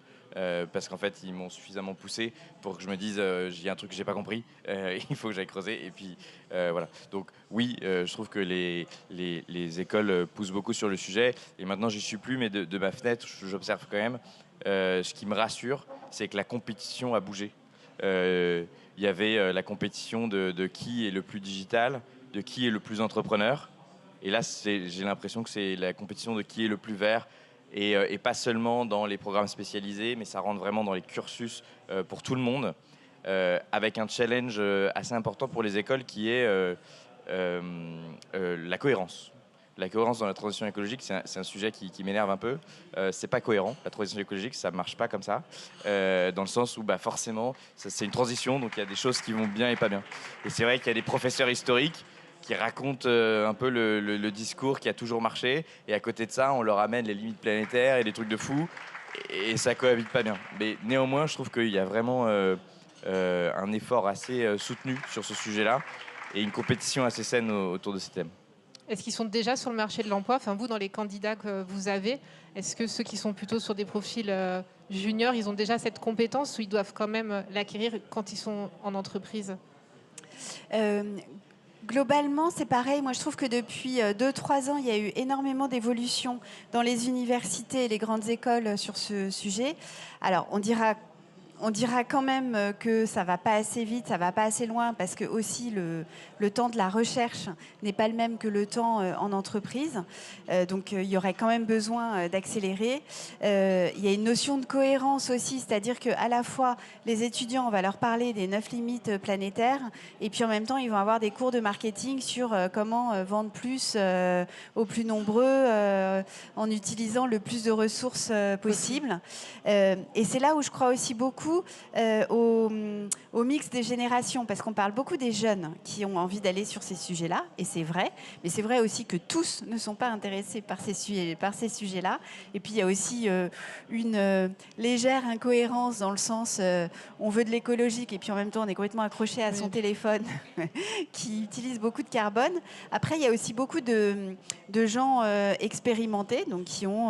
Parce qu'en fait, ils m'ont suffisamment poussé pour que je me dise il y a un truc que j'ai pas compris, il faut que j'aille creuser. Et puis voilà. Donc oui, je trouve que les écoles poussent beaucoup sur le sujet. Et maintenant, j'y suis plus, mais de ma fenêtre, j'observe quand même. Ce qui me rassure, c'est que la compétition a bougé. Il y avait la compétition de qui est le plus digital, de qui est le plus entrepreneur. Et là, j'ai l'impression que c'est la compétition de qui est le plus vert. Et pas seulement dans les programmes spécialisés, mais ça rentre vraiment dans les cursus pour tout le monde, avec un challenge assez important pour les écoles qui est la cohérence. La cohérence dans la transition écologique, c'est un sujet qui m'énerve un peu. C'est pas cohérent, la transition écologique, ça marche pas comme ça, dans le sens où forcément, c'est une transition, donc il y a des choses qui vont bien et pas bien. Et c'est vrai qu'il y a des professeurs historiques qui racontent un peu le discours qui a toujours marché, et à côté de ça, on leur amène les limites planétaires et des trucs de fou, et ça cohabite pas bien. Mais néanmoins, je trouve qu'il y a vraiment un effort assez soutenu sur ce sujet-là, et une compétition assez saine autour de ces thèmes. Est-ce qu'ils sont déjà sur le marché de l'emploi? Enfin, vous, dans les candidats que vous avez, est-ce que ceux qui sont plutôt sur des profils juniors, ils ont déjà cette compétence, ou ils doivent quand même l'acquérir quand ils sont en entreprise? Globalement, c'est pareil. Moi, je trouve que depuis 2-3 ans, il y a eu énormément d'évolutions dans les universités et les grandes écoles sur ce sujet. Alors, on dira quand même que ça va pas assez vite, ça va pas assez loin, parce que aussi le temps de la recherche n'est pas le même que le temps en entreprise. Donc il y aurait quand même besoin d'accélérer. Il y a une notion de cohérence aussi, c'est-à-dire qu'à la fois les étudiants, on va leur parler des 9 limites planétaires, et puis en même temps ils vont avoir des cours de marketing sur comment vendre plus aux plus nombreux en utilisant le plus de ressources possibles. Et c'est là où je crois aussi beaucoup au mix des générations, parce qu'on parle beaucoup des jeunes qui ont envie d'aller sur ces sujets-là, et c'est vrai, mais c'est vrai aussi que tous ne sont pas intéressés par ces sujets-là. Et puis il y a aussi une légère incohérence dans le sens on veut de l'écologique et puis en même temps on est complètement accroché à son téléphone qui utilise beaucoup de carbone. Après, il y a aussi beaucoup de gens expérimentés, donc qui ont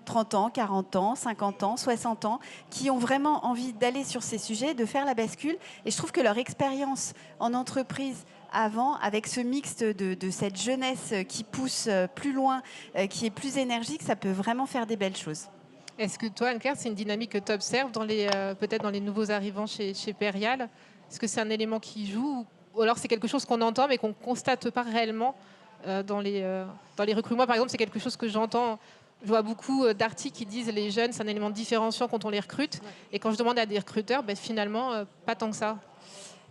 30 ans, 40 ans, 50 ans, 60 ans, qui ont vraiment envie d'aller sur ces sujets, de faire la bascule. Et je trouve que leur expérience en entreprise avant, avec ce mixte de cette jeunesse qui pousse plus loin, qui est plus énergique, ça peut vraiment faire des belles choses. Est-ce que toi, Anne-Claire, c'est une dynamique que tu observes peut-être dans les nouveaux arrivants chez Perial? Est-ce que c'est un élément qui joue ou alors c'est quelque chose qu'on entend mais qu'on ne constate pas réellement dans les recrutements? Moi, par exemple, c'est quelque chose que j'entends. Je vois beaucoup d'articles qui disent les jeunes, c'est un élément différenciant quand on les recrute. Ouais. Et quand je demande à des recruteurs, finalement, pas tant que ça.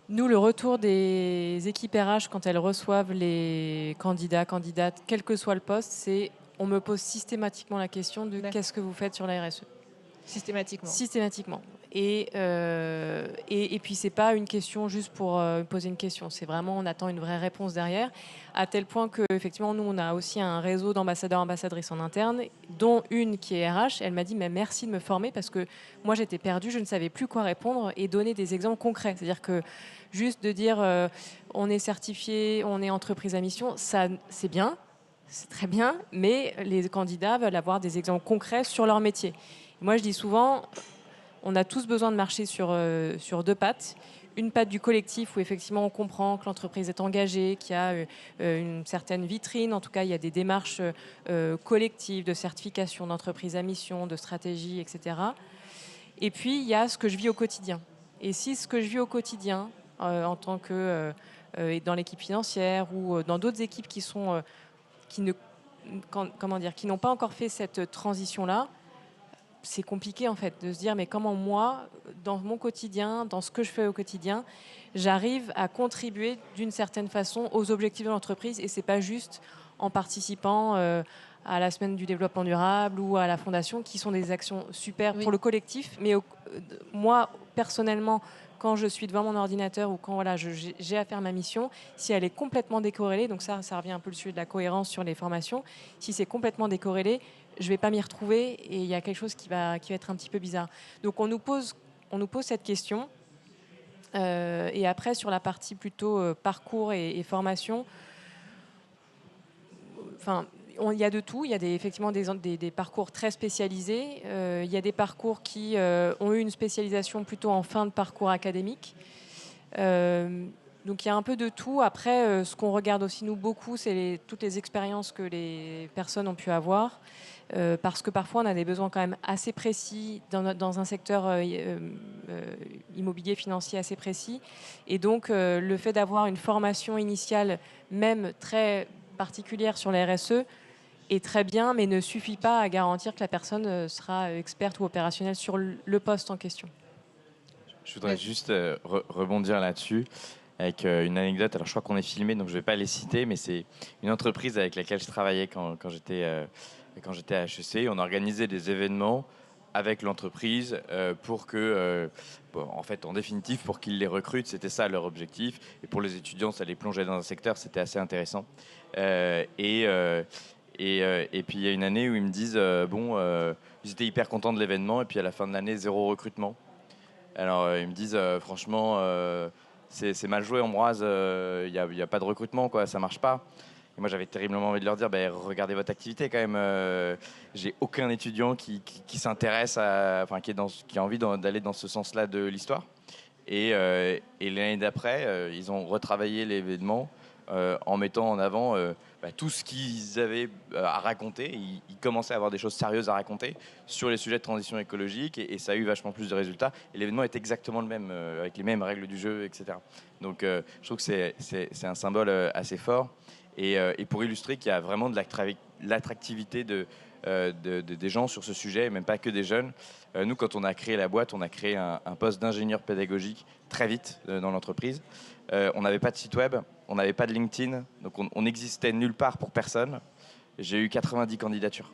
Nous, le retour des équipes RH quand elles reçoivent les candidats, candidates, quel que soit le poste, c'est on me pose systématiquement la question de qu'est-ce que vous faites sur la RSE. Systématiquement. Et puis, ce n'est pas une question juste pour poser une question. C'est vraiment, on attend une vraie réponse derrière. À tel point qu'effectivement, nous, on a aussi un réseau d'ambassadeurs, ambassadrices en interne, dont une qui est RH. Elle m'a dit, mais merci de me former parce que moi, j'étais perdue, je ne savais plus quoi répondre et donner des exemples concrets. C'est-à-dire que juste de dire, on est certifié, on est entreprise à mission, ça, c'est bien, c'est très bien, mais les candidats veulent avoir des exemples concrets sur leur métier. Moi, je dis souvent, on a tous besoin de marcher sur deux pattes. Une patte du collectif où effectivement on comprend que l'entreprise est engagée, qu'il y a une certaine vitrine, en tout cas il y a des démarches collectives de certification d'entreprise à mission, de stratégie, etc. Et puis il y a ce que je vis au quotidien. Et si ce que je vis au quotidien, en tant que dans l'équipe financière ou dans d'autres équipes qui n'ont pas encore fait cette transition-là, c'est compliqué en fait de se dire mais comment moi, dans mon quotidien, dans ce que je fais au quotidien, j'arrive à contribuer d'une certaine façon aux objectifs de l'entreprise et c'est pas juste en participant à la semaine du développement durable ou à la fondation qui sont des actions super pour le collectif, mais moi personnellement quand je suis devant mon ordinateur ou quand voilà, j'ai à faire ma mission, si elle est complètement décorrélée, donc ça revient un peu le sujet de la cohérence sur les formations, si c'est complètement décorrélé, je ne vais pas m'y retrouver et il y a quelque chose qui va être un petit peu bizarre. Donc on nous pose cette question. Et après, sur la partie plutôt parcours et formation, il y a de tout. Il y a effectivement des parcours très spécialisés. Il y a des parcours qui ont eu une spécialisation plutôt en fin de parcours académique. Donc il y a un peu de tout. Après, ce qu'on regarde aussi nous beaucoup, c'est toutes les expériences que les personnes ont pu avoir. Parce que parfois on a des besoins quand même assez précis dans un secteur immobilier financier assez précis. Et donc le fait d'avoir une formation initiale, même très particulière sur la RSE, est très bien, mais ne suffit pas à garantir que la personne sera experte ou opérationnelle sur le poste en question. Je voudrais juste rebondir là-dessus avec une anecdote. Alors je crois qu'on est filmé, donc je ne vais pas les citer, mais c'est une entreprise avec laquelle je travaillais quand j'étais à HEC. On organisait des événements avec l'entreprise pour que, en fait, en définitive, pour qu'ils les recrutent, c'était ça leur objectif. Et pour les étudiants, ça les plongeait dans un secteur, c'était assez intéressant. Et puis il y a une année où ils me disent, ils étaient hyper contents de l'événement, et puis à la fin de l'année, 0 recrutement. Alors ils me disent, franchement, c'est mal joué, Ambroise, il n'y a pas de recrutement, quoi, ça marche pas. Et moi, j'avais terriblement envie de leur dire, regardez votre activité quand même. J'ai aucun étudiant qui s'intéresse qui a envie d'aller dans ce sens-là de l'histoire. Et l'année d'après, ils ont retravaillé l'événement en mettant en avant tout ce qu'ils avaient à raconter. Ils commençaient à avoir des choses sérieuses à raconter sur les sujets de transition écologique et ça a eu vachement plus de résultats. Et l'événement est exactement le même, avec les mêmes règles du jeu, etc. Donc je trouve que c'est un symbole assez fort. Et pour illustrer qu'il y a vraiment de l'attractivité des gens sur ce sujet, et même pas que des jeunes. Nous, quand on a créé la boîte, on a créé un poste d'ingénieur pédagogique très vite dans l'entreprise. On n'avait pas de site web, on n'avait pas de LinkedIn, donc on n'existait nulle part pour personne. J'ai eu 90 candidatures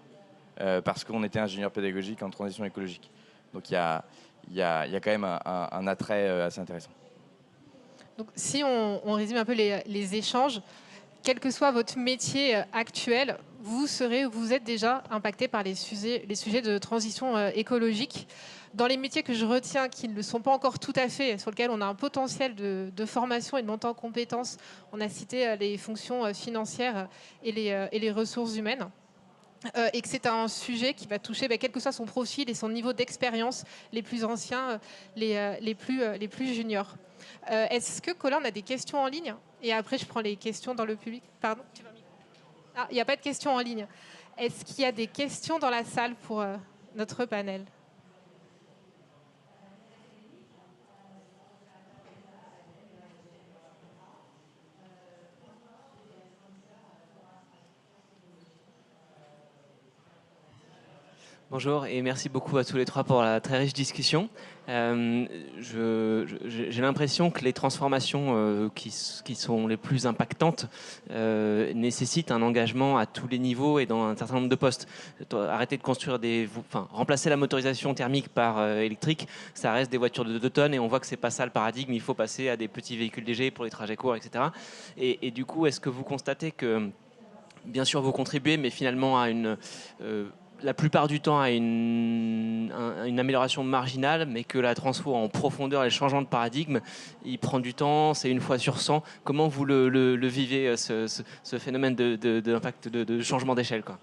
parce qu'on était ingénieur pédagogique en transition écologique. Donc il y a quand même un attrait assez intéressant. Donc si on résume un peu les échanges, quel que soit votre métier actuel, vous êtes déjà impacté par les sujets de transition écologique. Dans les métiers que je retiens qui ne sont pas encore tout à fait, sur lesquels on a un potentiel de formation et de montée en compétences, on a cité les fonctions financières et les ressources humaines. Et que c'est un sujet qui va toucher, quel que soit son profil et son niveau d'expérience, les plus anciens, les plus juniors. Est-ce que, Colin, on a des questions en ligne ? Et après, je prends les questions dans le public. Pardon, il n'y a pas de questions en ligne. Est-ce qu'il y a des questions dans la salle pour notre panel? Bonjour et merci beaucoup à tous les trois pour la très riche discussion. J'ai l'impression que les transformations qui sont les plus impactantes nécessitent un engagement à tous les niveaux et dans un certain nombre de postes. Arrêter de construire remplacer la motorisation thermique par électrique, ça reste des voitures de 2 tonnes et on voit que c'est pas ça le paradigme. Il faut passer à des petits véhicules légers pour les trajets courts, etc. Et du coup, est-ce que vous constatez que, bien sûr, vous contribuez, mais finalement à la plupart du temps à une amélioration marginale, mais que la transfo en profondeur et le changement de paradigme, il prend du temps, c'est 1 fois sur 100. Comment vous le vivez, ce phénomène d'impact, de changement d'échelle, quoi?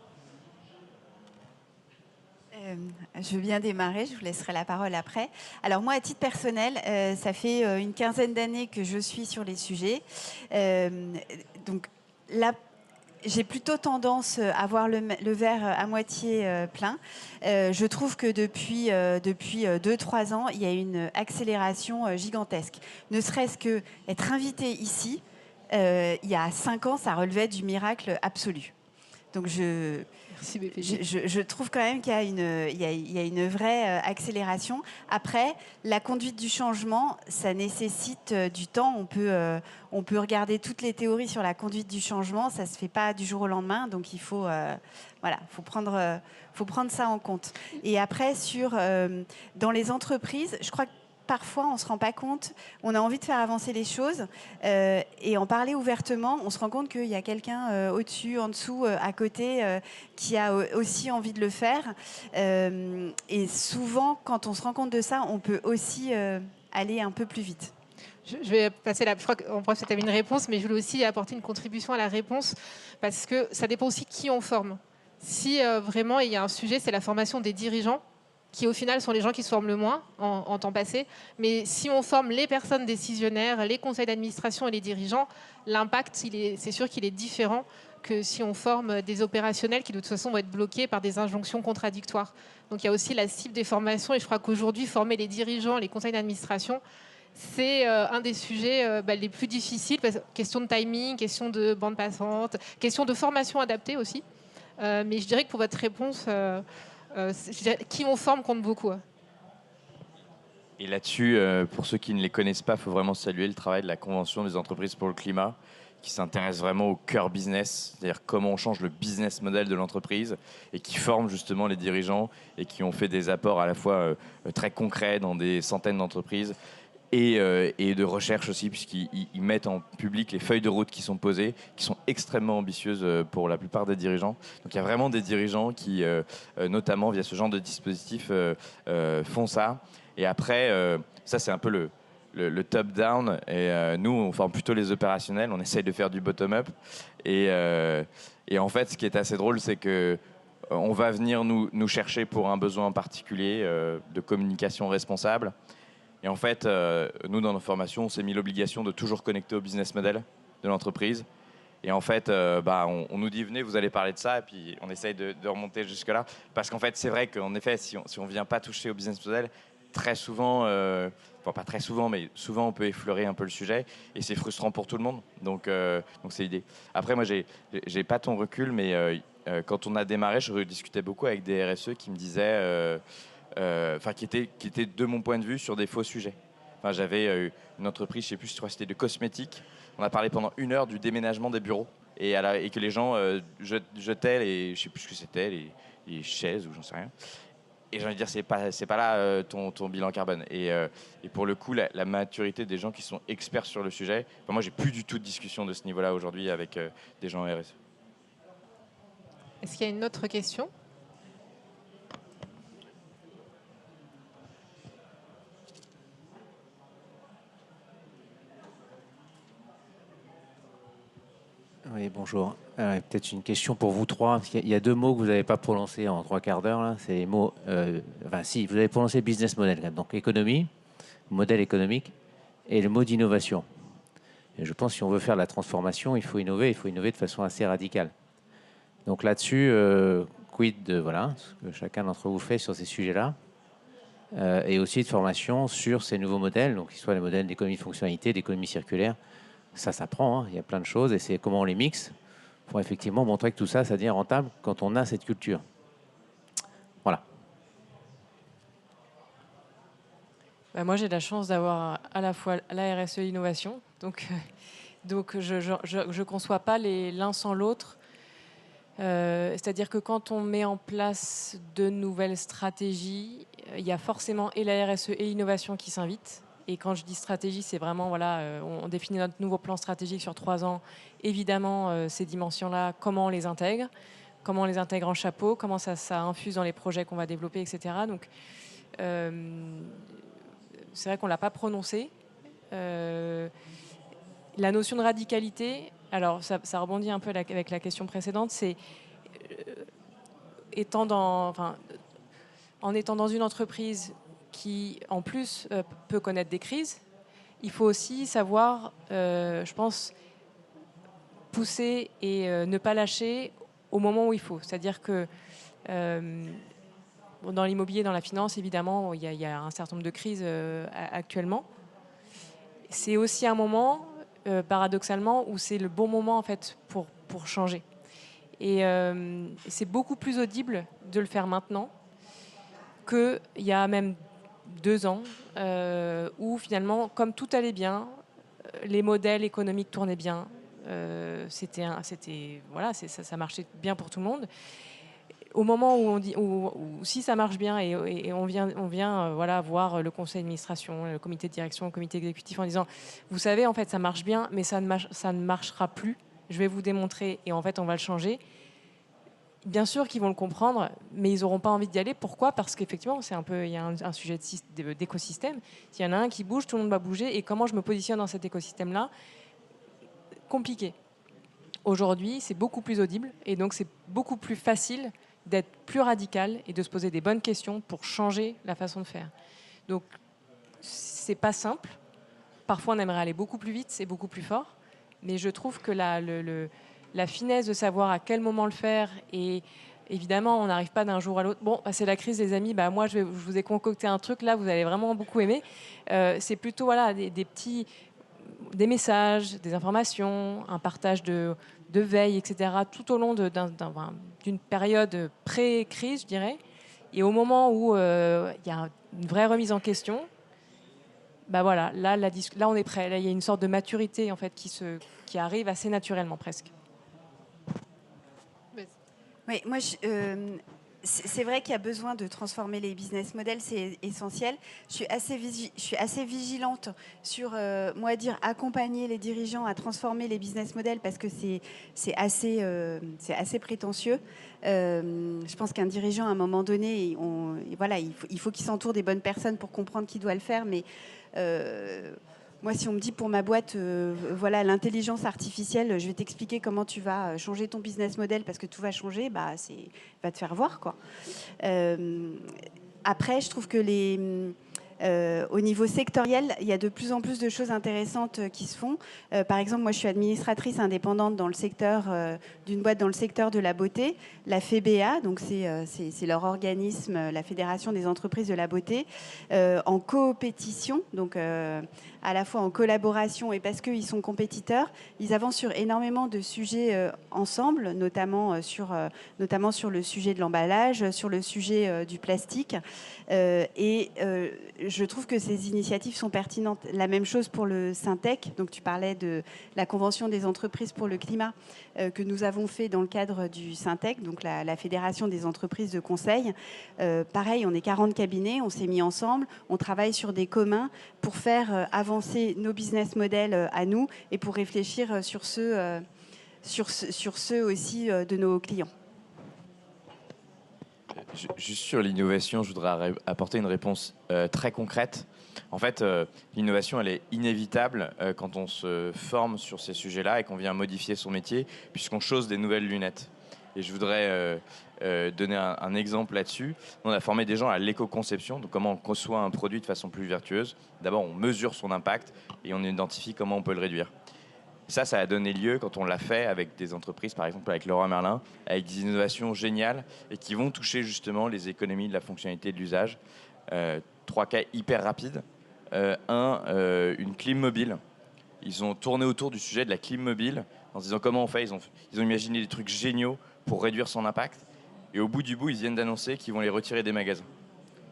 Je veux bien démarrer, je vous laisserai la parole après. Alors moi, à titre personnel, ça fait une quinzaine d'années que je suis sur les sujets. Donc là, j'ai plutôt tendance à voir le verre à moitié plein. Je trouve que depuis 2-3 ans, il y a une accélération gigantesque. Ne serait-ce qu'être invité ici, il y a 5 ans, ça relevait du miracle absolu. Donc je trouve quand même qu'il y a une vraie accélération. Après, la conduite du changement, ça nécessite du temps. On peut regarder toutes les théories sur la conduite du changement. Ça ne se fait pas du jour au lendemain. Donc il faut prendre ça en compte. Et après, dans les entreprises, je crois que parfois, on ne se rend pas compte, on a envie de faire avancer les choses et en parler ouvertement, on se rend compte qu'il y a quelqu'un au-dessus, en dessous, à côté, qui a aussi envie de le faire. Et souvent, quand on se rend compte de ça, on peut aussi aller un peu plus vite. Je vais passer je crois qu'en bref, c'était une réponse, mais je voulais aussi apporter une contribution à la réponse parce que ça dépend aussi qui on forme. Si vraiment il y a un sujet, c'est la formation des dirigeants, qui au final sont les gens qui se forment le moins en temps passé. Mais si on forme les personnes décisionnaires, les conseils d'administration et les dirigeants, l'impact, c'est sûr qu'il est différent que si on forme des opérationnels qui de toute façon vont être bloqués par des injonctions contradictoires. Donc il y a aussi la cible des formations et je crois qu'aujourd'hui, former les dirigeants, les conseils d'administration, c'est un des sujets les plus difficiles. Question de timing, question de bande passante, question de formation adaptée aussi. Mais je dirais que pour votre réponse... qui on forme compte beaucoup. Et là-dessus, pour ceux qui ne les connaissent pas, il faut vraiment saluer le travail de la Convention des entreprises pour le climat, qui s'intéresse vraiment au cœur business, c'est-à-dire comment on change le business model de l'entreprise, et qui forme justement les dirigeants, et qui ont fait des apports à la fois très concrets dans des centaines d'entreprises, et de recherche aussi, puisqu'ils mettent en public les feuilles de route qui sont posées, qui sont extrêmement ambitieuses pour la plupart des dirigeants. Donc il y a vraiment des dirigeants qui, notamment via ce genre de dispositif, font ça. Et après, ça c'est un peu le top-down. Et nous, on forme plutôt les opérationnels, on essaye de faire du bottom-up. Et en fait, ce qui est assez drôle, c'est que on va venir nous chercher pour un besoin particulier de communication responsable. Et en fait, nous, dans nos formations, on s'est mis l'obligation de toujours connecter au business model de l'entreprise. Et en fait, on nous dit, venez, vous allez parler de ça. Et puis, on essaye de remonter jusque-là. Parce qu'en fait, c'est vrai qu'en effet, si on ne vient pas toucher au business model, très souvent, pas très souvent, mais souvent, on peut effleurer un peu le sujet. Et c'est frustrant pour tout le monde. Donc c'est l'idée. Après, moi, j'ai pas ton recul, mais quand on a démarré, je discutais beaucoup avec des RSE qui me disaient... qui était de mon point de vue sur des faux sujets. J'avais une entreprise, je ne sais plus, je crois que c'était de cosmétiques. On a parlé pendant 1 heure du déménagement des bureaux et que les gens jetaient les, je sais plus ce que c'était, les chaises ou j'en sais rien. Et j'ai envie de dire, c'est pas là ton bilan carbone. Et pour le coup, la maturité des gens qui sont experts sur le sujet, moi, j'ai plus du tout de discussion de ce niveau-là aujourd'hui avec des gens RSE. Est-ce qu'il y a une autre question ? Oui, bonjour. Peut-être une question pour vous trois, parce qu'il y a 2 mots que vous n'avez pas prononcés en 3 quarts d'heure. Là. C'est les mots... si, vous avez prononcé business model, donc économie, modèle économique, et le mot d'innovation. Et je pense que si on veut faire de la transformation, il faut innover de façon assez radicale. Donc là-dessus, quid de ce que chacun d'entre vous fait sur ces sujets-là, et aussi de formation sur ces nouveaux modèles, donc qu'ils soient les modèles d'économie de fonctionnalité, d'économie circulaire. Ça s'apprend, hein, il y a plein de choses, et c'est comment on les mixe pour effectivement montrer que tout ça, ça devient rentable quand on a cette culture. Voilà. Moi, j'ai la chance d'avoir à la fois la RSE et l'innovation, donc je ne conçois pas l'un sans l'autre. C'est-à-dire que quand on met en place de nouvelles stratégies, il y a forcément et la RSE et l'innovation qui s'invitent. Et quand je dis stratégie, c'est vraiment, on définit notre nouveau plan stratégique sur 3 ans. Évidemment, ces dimensions-là, comment on les intègre en chapeau, comment ça infuse dans les projets qu'on va développer, etc. Donc, c'est vrai qu'on ne l'a pas prononcé. La notion de radicalité, alors ça rebondit un peu avec la question précédente, c'est en étant dans une entreprise qui, en plus, peut connaître des crises, il faut aussi savoir, je pense, pousser et ne pas lâcher au moment où il faut. C'est-à-dire que dans l'immobilier, dans la finance, évidemment, il y a un certain nombre de crises actuellement. C'est aussi un moment, paradoxalement, où c'est le bon moment en fait pour changer. Et c'est beaucoup plus audible de le faire maintenant qu'il y a même 2 ans, où finalement, comme tout allait bien, les modèles économiques tournaient bien, ça marchait bien pour tout le monde. Au moment où on dit, où si ça marche bien et on vient voir le conseil d'administration, le comité de direction, le comité exécutif en disant, vous savez, en fait, ça marche bien, mais ça ne marchera plus. Je vais vous démontrer et en fait, on va le changer. Bien sûr qu'ils vont le comprendre, mais ils n'auront pas envie d'y aller. Pourquoi ? Parce qu'effectivement, il y a un sujet d'écosystème. S'il y en a un qui bouge, tout le monde va bouger. Et comment je me positionne dans cet écosystème-là ? Compliqué. Aujourd'hui, c'est beaucoup plus audible et donc c'est beaucoup plus facile d'être plus radical et de se poser des bonnes questions pour changer la façon de faire. Donc, c'est pas simple. Parfois, on aimerait aller beaucoup plus vite, c'est beaucoup plus fort. Mais je trouve que la finesse de savoir à quel moment le faire, et évidemment, on n'arrive pas d'un jour à l'autre. Bon, c'est la crise, les amis. Moi, je vous ai concocté un truc là, vous allez vraiment beaucoup aimer. C'est plutôt des messages, des informations, un partage de veille, etc., tout au long d'une période pré-crise, je dirais. Et au moment où il y a une vraie remise en question, là, on est prêt. Là, il y a une sorte de maturité en fait, qui arrive assez naturellement presque. Oui, moi, c'est vrai qu'il y a besoin de transformer les business models, c'est essentiel. Je suis assez vigilante sur, accompagner les dirigeants à transformer les business models parce que c'est assez prétentieux. Je pense qu'un dirigeant, à un moment donné, il faut qu'il s'entoure des bonnes personnes pour comprendre qui doit le faire, mais moi, si on me dit pour ma boîte, l'intelligence artificielle, je vais t'expliquer comment tu vas changer ton business model parce que tout va changer, va te faire voir, quoi. Après, je trouve que au niveau sectoriel, il y a de plus en plus de choses intéressantes qui se font. Par exemple, moi, je suis administratrice indépendante dans le secteur d'une boîte dans le secteur de la beauté, la FEBA, donc c'est leur organisme, la Fédération des entreprises de la beauté, en coopétition, donc à la fois en collaboration et parce qu'ils sont compétiteurs, ils avancent sur énormément de sujets ensemble, notamment sur le sujet de l'emballage, sur le sujet du plastique. Et je trouve que ces initiatives sont pertinentes. La même chose pour le Syntec. Donc tu parlais de la Convention des entreprises pour le climat que nous avons fait dans le cadre du Syntec, donc la Fédération des entreprises de conseil. Pareil, on est 40 cabinets, on s'est mis ensemble, on travaille sur des communs pour faire avancer nos business models à nous et pour réfléchir sur ceux aussi de nos clients. Juste sur l'innovation, je voudrais apporter une réponse très concrète. En fait, l'innovation, elle est inévitable quand on se forme sur ces sujets-là et qu'on vient modifier son métier, puisqu'on chausse des nouvelles lunettes. Et je voudrais donner un exemple là-dessus. On a formé des gens à l'éco-conception, donc comment on conçoit un produit de façon plus vertueuse. D'abord, on mesure son impact et on identifie comment on peut le réduire. Ça a donné lieu, quand on l'a fait avec des entreprises, par exemple avec Leroy Merlin, avec des innovations géniales et qui vont toucher justement les économies de la fonctionnalité de l'usage. 3 cas hyper rapides. Une clim mobile. Ils ont tourné autour du sujet de la clim mobile en se disant comment on fait. Ils ont imaginé des trucs géniaux pour réduire son impact. Et au bout du bout, ils viennent d'annoncer qu'ils vont les retirer des magasins.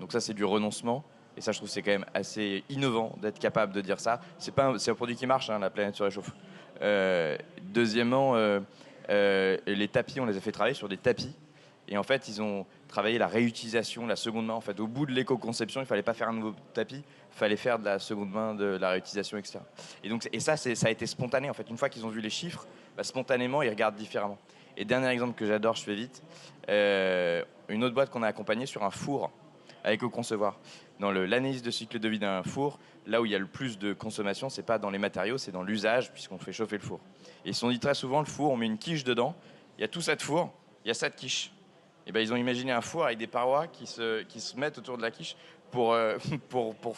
Donc ça, c'est du renoncement. Et ça, je trouve que c'est quand même assez innovant d'être capable de dire ça. C'est un produit qui marche, hein, la planète se réchauffe. Deuxièmement, les tapis, on les a fait travailler sur des tapis. Et en fait, ils ont travaillé la réutilisation, la seconde main. En fait, au bout de l'éco-conception, il ne fallait pas faire un nouveau tapis, il fallait faire de la seconde main, de la réutilisation, etc. Et ça a été spontané. En fait, une fois qu'ils ont vu les chiffres, spontanément, ils regardent différemment. Et dernier exemple que j'adore, je fais vite, une autre boîte qu'on a accompagnée sur un four à éco-concevoir. Dans l'analyse de cycle de vie d'un four, là où il y a le plus de consommation, c'est pas dans les matériaux, c'est dans l'usage, puisqu'on fait chauffer le four. Et ils se sont dit très souvent, le four, on met une quiche dedans, il y a tout ça de four, il y a ça de quiche. Et ils ont imaginé un four avec des parois qui se mettent autour de la quiche pour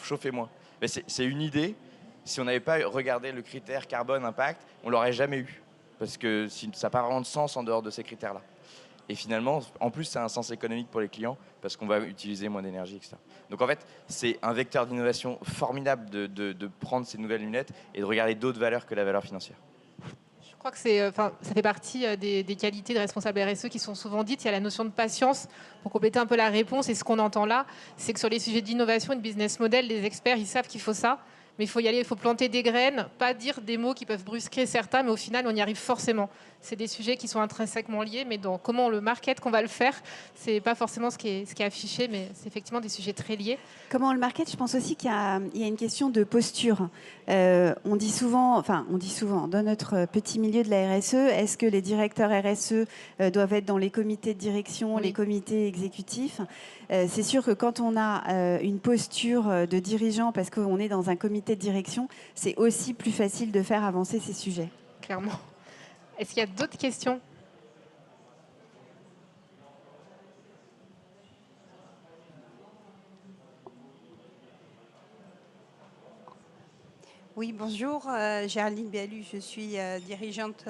chauffer moins. Mais c'est une idée. Si on n'avait pas regardé le critère carbone impact, on l'aurait jamais eu. Parce que ça n'a pas vraiment de sens en dehors de ces critères-là. Et finalement, en plus, ça a un sens économique pour les clients parce qu'on va utiliser moins d'énergie, etc. Donc en fait, c'est un vecteur d'innovation formidable de prendre ces nouvelles lunettes et de regarder d'autres valeurs que la valeur financière. Je crois que ça fait partie des qualités de responsable RSE qui sont souvent dites. Il y a la notion de patience pour compléter un peu la réponse. Et ce qu'on entend là, c'est que sur les sujets d'innovation et de business model, les experts, ils savent qu'il faut ça. Mais il faut y aller, il faut planter des graines, pas dire des mots qui peuvent brusquer certains, mais au final, on y arrive forcément. C'est des sujets qui sont intrinsèquement liés, mais dans comment on le market, qu'on va le faire, c'est pas forcément ce qui est affiché, mais c'est effectivement des sujets très liés. Comment on le market, je pense aussi qu'il y a une question de posture. On dit souvent, dans notre petit milieu de la RSE, est-ce que les directeurs RSE doivent être dans les comités de direction, les comités exécutifs ? C'est sûr que quand on a une posture de dirigeant, parce qu'on est dans un comité de direction, c'est aussi plus facile de faire avancer ces sujets. Clairement. Est-ce qu'il y a d'autres questions ? Oui, bonjour, Géraldine Béalu, je suis dirigeante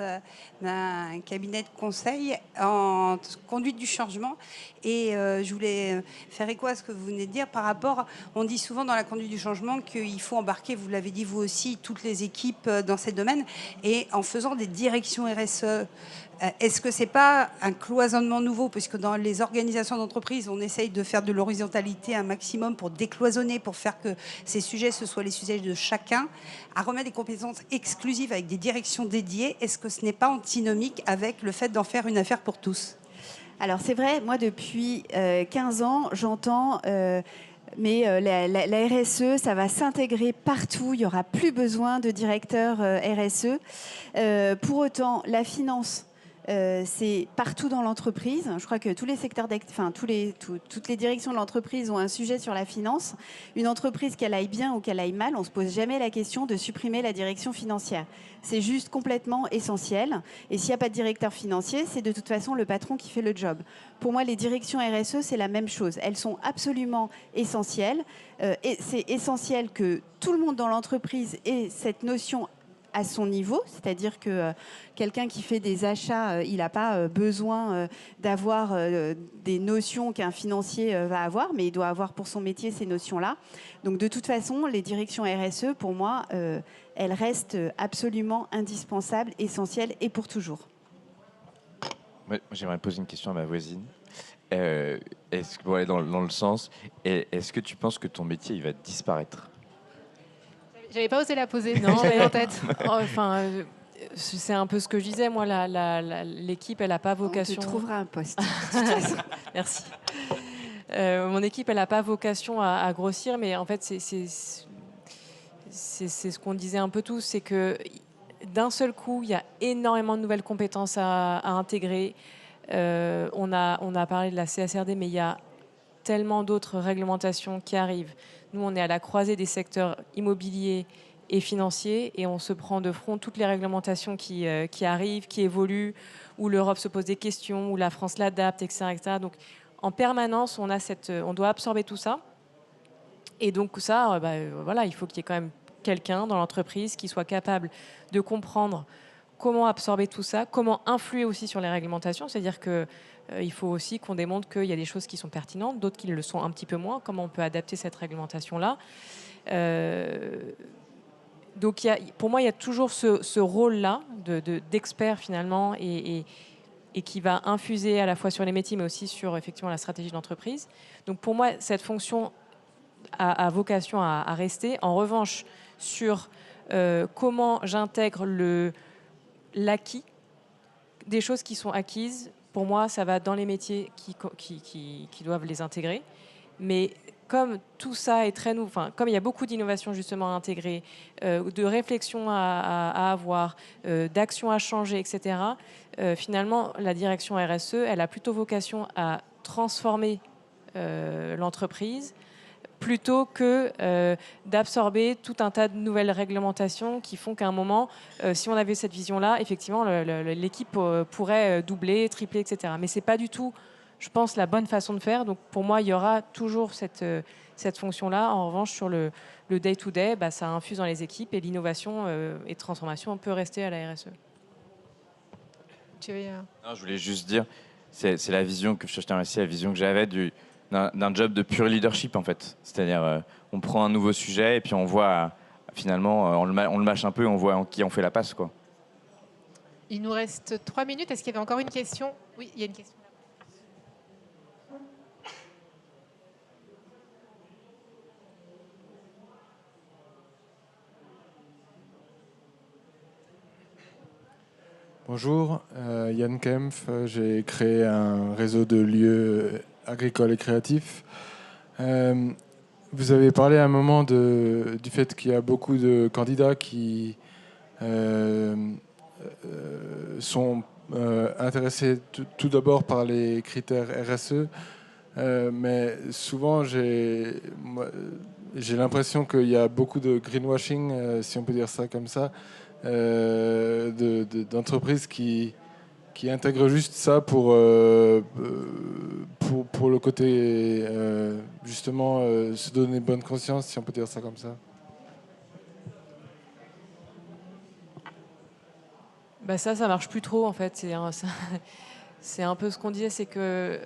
d'un cabinet de conseil en conduite du changement et je voulais faire écho à ce que vous venez de dire par rapport, on dit souvent dans la conduite du changement qu'il faut embarquer, vous l'avez dit vous aussi, toutes les équipes dans ces domaines et en faisant des directions RSE. Est-ce que ce n'est pas un cloisonnement nouveau, puisque dans les organisations d'entreprise, on essaye de faire de l'horizontalité un maximum pour décloisonner, pour faire que ces sujets, ce soient les sujets de chacun, à remettre des compétences exclusives avec des directions dédiées. Est-ce que ce n'est pas antinomique avec le fait d'en faire une affaire pour tous ? Alors c'est vrai, moi depuis 15 ans, j'entends... Mais la RSE, ça va s'intégrer partout. Il n'y aura plus besoin de directeurs RSE. Pour autant, la finance, c'est partout dans l'entreprise. Je crois que tous les secteurs, toutes les directions de l'entreprise ont un sujet sur la finance. Une entreprise, qu'elle aille bien ou qu'elle aille mal, on ne se pose jamais la question de supprimer la direction financière. C'est juste complètement essentiel. Et s'il n'y a pas de directeur financier, c'est de toute façon le patron qui fait le job. Pour moi, les directions RSE, c'est la même chose. Elles sont absolument essentielles. Et c'est essentiel que tout le monde dans l'entreprise ait cette notion à son niveau, c'est-à-dire que quelqu'un qui fait des achats, il n'a pas besoin d'avoir des notions qu'un financier va avoir, mais il doit avoir pour son métier ces notions-là. Donc de toute façon, les directions RSE, pour moi, elles restent absolument indispensables, essentielles et pour toujours. Moi, j'aimerais poser une question à ma voisine. Est-ce que, pour aller dans le sens, est-ce que tu penses que ton métier il va disparaître ? J'avais pas osé la poser, non, j'avais en tête. Enfin, c'est un peu ce que je disais. Moi, l'équipe, elle n'a pas vocation. On te trouvera un poste. Merci. Mon équipe, elle n'a pas vocation à grossir, mais en fait, c'est ce qu'on disait un peu tous, c'est que d'un seul coup, il y a énormément de nouvelles compétences à intégrer. On a parlé de la CSRD, mais il y a tellement d'autres réglementations qui arrivent. Nous, on est à la croisée des secteurs immobiliers et financiers et on se prend de front toutes les réglementations qui arrivent, qui évoluent, où l'Europe se pose des questions, où la France l'adapte, etc., etc. Donc, en permanence, on doit absorber tout ça. Et donc, ça, voilà, il faut qu'il y ait quand même quelqu'un dans l'entreprise qui soit capable de comprendre comment absorber tout ça, comment influer aussi sur les réglementations, c'est-à-dire que il faut aussi qu'on démontre qu'il y a des choses qui sont pertinentes, d'autres qui le sont un petit peu moins, comment on peut adapter cette réglementation-là. Donc pour moi, il y a toujours ce rôle-là d'expert finalement et qui va infuser à la fois sur les métiers, mais aussi sur effectivement la stratégie de l'entreprise. Donc pour moi, cette fonction a vocation à rester. En revanche, sur comment j'intègre l'acquis, des choses qui sont acquises, pour moi, ça va dans les métiers qui doivent les intégrer. Mais comme tout ça est très nouveau, comme il y a beaucoup d'innovations justement à intégrer, de réflexions à avoir, d'actions à changer, etc., finalement, la direction RSE, elle a plutôt vocation à transformer l'entreprise plutôt que d'absorber tout un tas de nouvelles réglementations qui font qu'à un moment, si on avait cette vision-là, effectivement, l'équipe pourrait doubler, tripler, etc. Mais ce n'est pas du tout, je pense, la bonne façon de faire. Donc pour moi, il y aura toujours cette fonction-là. En revanche, sur le day-to-day, ça infuse dans les équipes et l'innovation et transformation, on peut rester à la RSE. Non, je voulais juste dire, c'est la vision que je tiens aussi, la vision que j'avais d'un job de pure leadership en fait. C'est-à-dire, on prend un nouveau sujet et puis on voit finalement, on le mâche un peu et on voit en qui on fait la passe, quoi. Il nous reste 3 minutes. Est-ce qu'il y avait encore une question? Oui, il y a une question. Bonjour, Yann Kempf. J'ai créé un réseau de lieux agricoles et créatifs. Vous avez parlé à un moment du fait qu'il y a beaucoup de candidats qui sont intéressés tout d'abord par les critères RSE, mais souvent j'ai l'impression qu'il y a beaucoup de greenwashing, si on peut dire ça comme ça, d'entreprises qui intègrent juste ça pour le côté justement se donner bonne conscience, si on peut dire ça comme ça. Ça marche plus trop en fait. C'est un peu ce qu'on disait, c'est que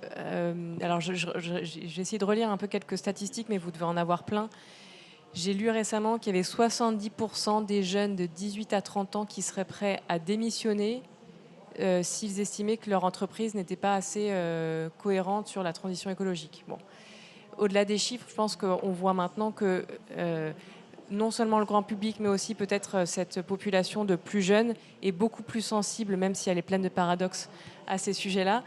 alors j'ai essayé de relire un peu quelques statistiques, mais vous devez en avoir plein. J'ai lu récemment qu'il y avait 70% des jeunes de 18 à 30 ans qui seraient prêts à démissionner s'ils estimaient que leur entreprise n'était pas assez cohérente sur la transition écologique. Bon. Au-delà des chiffres, je pense qu'on voit maintenant que non seulement le grand public, mais aussi peut-être cette population de plus jeunes est beaucoup plus sensible, même si elle est pleine de paradoxes, à ces sujets-là.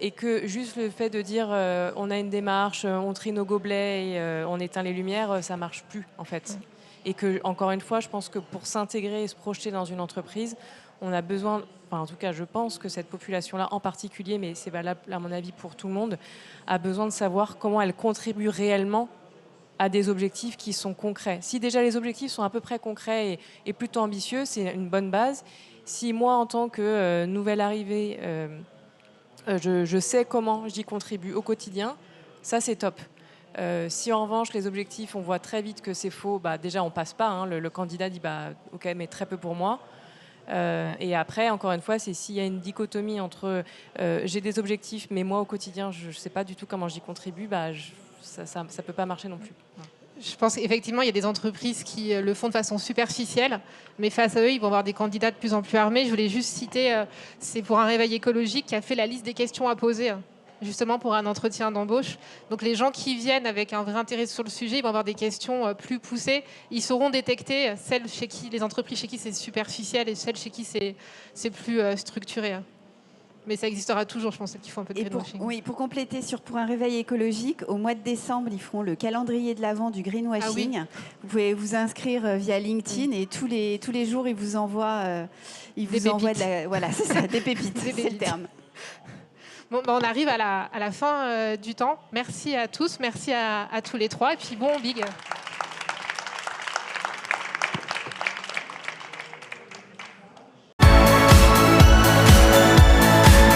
Et que juste le fait de dire on a une démarche, on trie nos gobelets et on éteint les lumières, ça marche plus en fait. Et que, encore une fois, je pense que pour s'intégrer et se projeter dans une entreprise, on a besoin, en tout cas je pense que cette population-là en particulier, mais c'est valable à mon avis pour tout le monde, a besoin de savoir comment elle contribue réellement à des objectifs qui sont concrets. Si déjà les objectifs sont à peu près concrets et plutôt ambitieux, c'est une bonne base. Si moi, en tant que nouvelle arrivée, je sais comment j'y contribue au quotidien, ça c'est top. Si en revanche les objectifs, on voit très vite que c'est faux, déjà on passe pas, hein, le candidat dit ok, mais très peu pour moi. Et après, encore une fois, c'est s'il y a une dichotomie entre j'ai des objectifs, mais moi au quotidien je sais pas du tout comment j'y contribue, ça peut pas marcher non plus. Je pense qu'effectivement, il y a des entreprises qui le font de façon superficielle, mais face à eux, ils vont avoir des candidats de plus en plus armés. Je voulais juste citer, c'est pour un réveil écologique qui a fait la liste des questions à poser, justement pour un entretien d'embauche. Donc les gens qui viennent avec un vrai intérêt sur le sujet, ils vont avoir des questions plus poussées. Ils sauront détecter les entreprises chez qui c'est superficiel et celles chez qui c'est plus structuré. Mais ça existera toujours, je pense, qu'il faut un peu de greenwashing. Oui, pour compléter pour un réveil écologique, au mois de décembre, ils feront le calendrier de l'Avent du greenwashing. Ah oui. Vous pouvez vous inscrire via LinkedIn et tous les jours, ils vous envoient, voilà, c'est ça, des pépites, c'est le terme. Bon, on arrive à la fin du temps. Merci à tous, merci à tous les trois. Et puis bon, Big.